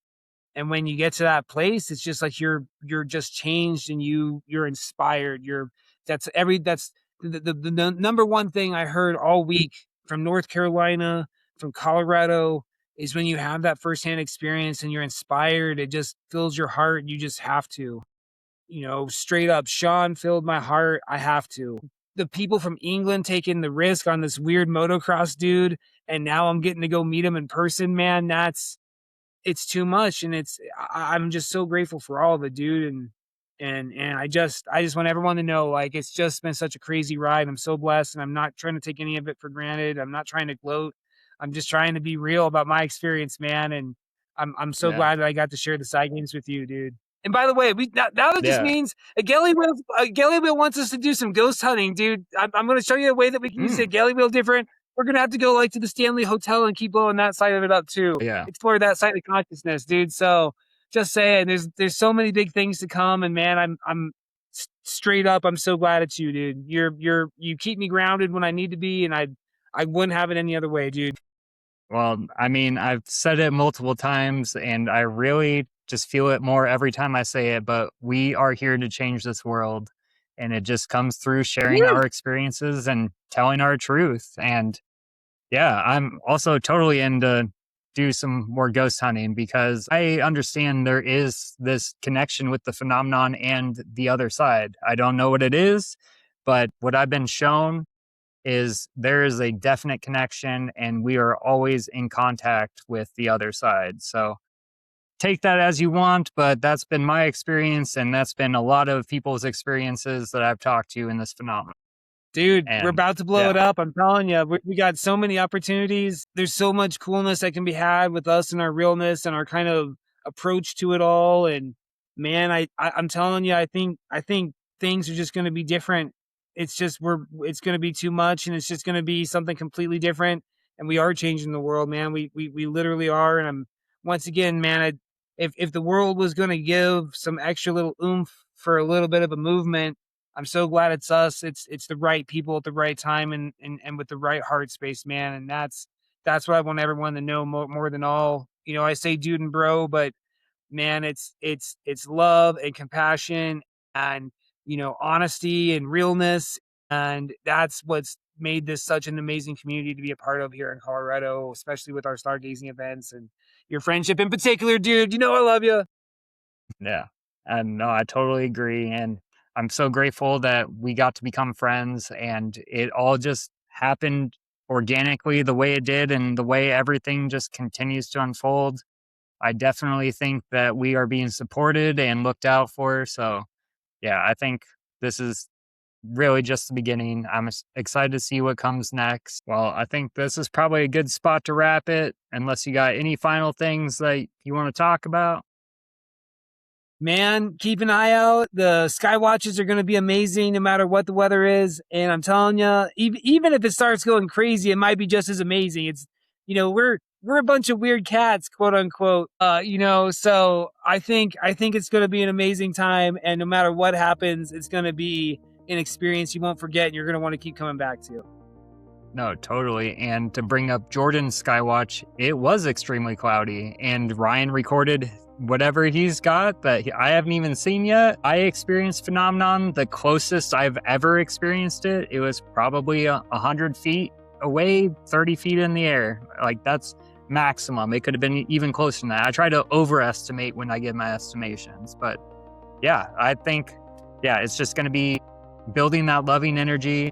And when you get to that place, it's just like you're just changed and you're inspired. That's the number one thing I heard all week from North Carolina, from Colorado, is when you have that firsthand experience and you're inspired, it just fills your heart. You just have to, straight up, Sean filled my heart. I have to. The people from England taking the risk on this weird motocross dude, and now I'm getting to go meet him in person, man. It's too much. And I'm just so grateful for all of it, dude. And I just want everyone to know, like, it's just been such a crazy ride. I'm so blessed, and I'm not trying to take any of it for granted. I'm not trying to gloat. I'm just trying to be real about my experience, man. And I'm so glad that I got to share the Psi Games with you, dude. And by the way, now that just means Egely Wheel wants us to do some ghost hunting, dude. I'm going to show you a way that we can use the Egely Wheel different. We're going to have to go like to the Stanley Hotel and keep blowing that side of it up too. Yeah. Explore that side of consciousness, dude. So just saying, there's so many big things to come, and man, I'm straight up. I'm so glad it's you, dude. You keep me grounded when I need to be, and I wouldn't have it any other way, dude. Well, I mean, I've said it multiple times, and I really just feel it more every time I say it, but we are here to change this world. And it just comes through sharing our experiences and telling our truth. And yeah, I'm also totally into do some more ghost hunting, because I understand there is this connection with the phenomenon and the other side. I don't know what it is, but what I've been shown is there is a definite connection, and we are always in contact with the other side. So take that as you want, but that's been my experience, and that's been a lot of people's experiences that I've talked to in this phenomenon. Dude, we're about to blow it up. I'm telling you, we got so many opportunities. There's so much coolness that can be had with us and our realness and our kind of approach to it all. And man, I'm telling you, I think things are just going to be different. It's just it's going to be too much, and it's just going to be something completely different. And we are changing the world, man. We literally are. And I'm once again, man, if the world was going to give some extra little oomph for a little bit of a movement, I'm so glad it's us. It's the right people at the right time and with the right heart space, man. And that's what I want everyone to know more than all. I say dude and bro, but man, it's love and compassion and, honesty and realness. And that's what's made this such an amazing community to be a part of here in Colorado, especially with our stargazing events and your friendship in particular, dude. I love you. Yeah. And no, I totally agree. And I'm so grateful that we got to become friends, and it all just happened organically the way it did, and the way everything just continues to unfold. I definitely think that we are being supported and looked out for. So yeah, I think this is really just the beginning. I'm excited to see what comes next. Well, I think this is probably a good spot to wrap it, unless you got any final things that you want to talk about. Man, keep an eye out. The Skywatches are going to be amazing no matter what the weather is. And I'm telling you, even if it starts going crazy, it might be just as amazing. It's, we're a bunch of weird cats, quote unquote. So I think it's going to be an amazing time. And no matter what happens, it's going to be an experience you won't forget, and you're going to want to keep coming back to. No, totally. And to bring up Jordan's Skywatch, it was extremely cloudy, and Ryan recorded whatever he's got that I haven't even seen yet. I experienced phenomenon the closest I've ever experienced it. It was probably 100 feet away, 30 feet in the air. Like, that's maximum. It could have been even closer than that. I try to overestimate when I give my estimations, but yeah, I think, it's just going to be building that loving energy,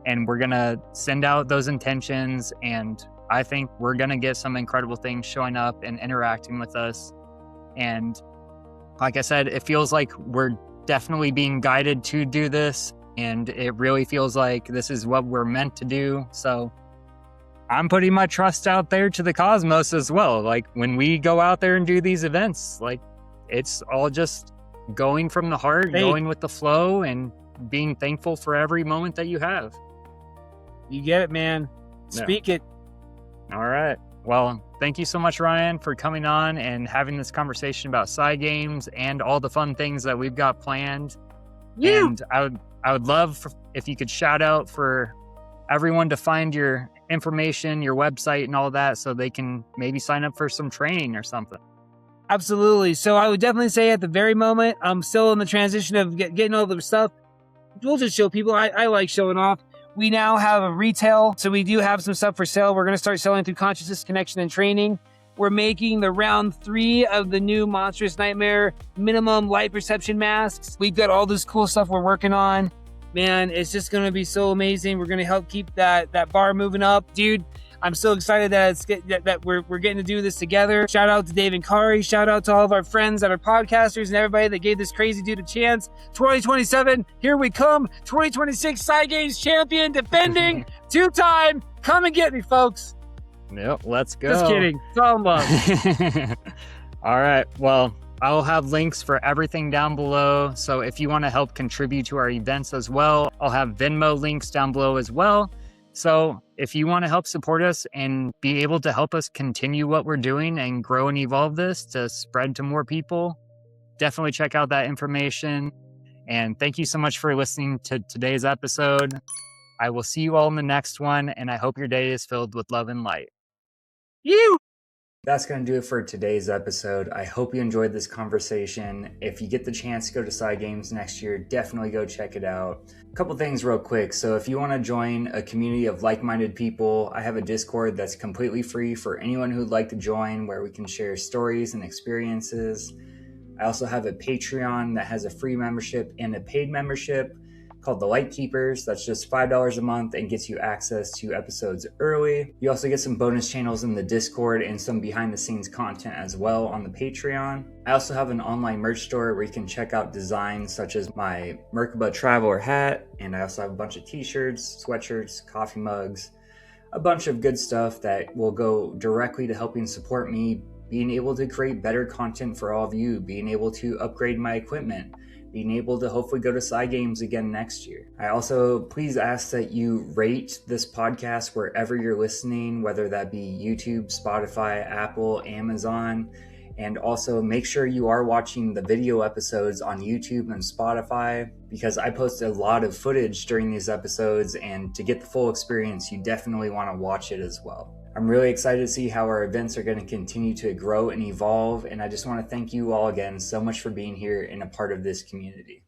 and we're going to send out those intentions. And I think we're going to get some incredible things showing up and interacting with us. And like I said, it feels like we're definitely being guided to do this. And it really feels like this is what we're meant to do. So I'm putting my trust out there to the cosmos as well. Like when we go out there and do these events, like it's all just going from the heart, going with the flow, and being thankful for every moment that you have. You get it, man. Speak it. All right. Well, thank you so much, Ryan, for coming on and having this conversation about Psi Games and all the fun things that we've got planned. Yeah. And I would love if you could shout out for everyone to find your information, your website and all that, so they can maybe sign up for some training or something. Absolutely. So I would definitely say at the very moment, I'm still in the transition of getting all the stuff. We'll just show people. I like showing off. We now have a retail, so we do have some stuff for sale. We're going to start selling through Consciousness, Connection, and Training. We're making the round 3 of the new Monstrous Nightmare minimum light perception masks. We've got all this cool stuff we're working on. Man, it's just going to be so amazing. We're going to help keep that bar moving up. Dude, I'm so excited that we're getting to do this together. Shout out to Dave and Kari. Shout out to all of our friends that are podcasters and everybody that gave this crazy dude a chance. 2027, here we come. 2026 Psi Games champion, defending, 2-time. Come and get me, folks. Yep, let's go. Just kidding. It's all in love. All right. Well, I'll have links for everything down below. So if you want to help contribute to our events as well, I'll have Venmo links down below as well. So if you want to help support us and be able to help us continue what we're doing and grow and evolve this to spread to more people, definitely check out that information. And thank you so much for listening to today's episode. I will see you all in the next one, and I hope your day is filled with love and light. That's going to do it for today's episode. I hope you enjoyed this conversation. If you get the chance to go to Psi Games next year, definitely go check it out. A couple things real quick. So if you want to join a community of like-minded people, I have a Discord that's completely free for anyone who'd like to join, where we can share stories and experiences. I also have a Patreon that has a free membership and a paid membership called the Light Keepers. That's just $5 a month and gets you access to episodes early. You also get some bonus channels in the Discord and some behind the scenes content as well on the Patreon. I also have an online merch store where you can check out designs such as my Merkaba Traveler hat, and I also have a bunch of t-shirts, sweatshirts, coffee mugs, a bunch of good stuff that will go directly to helping support me being able to create better content for all of you, being able to upgrade my equipment, being able to hopefully go to Psi Games again next year. I also please ask that you rate this podcast wherever you're listening, whether that be YouTube, Spotify, Apple, Amazon, and also make sure you are watching the video episodes on YouTube and Spotify, because I post a lot of footage during these episodes, and to get the full experience, you definitely want to watch it as well. I'm really excited to see how our events are going to continue to grow and evolve, and I just want to thank you all again so much for being here and a part of this community.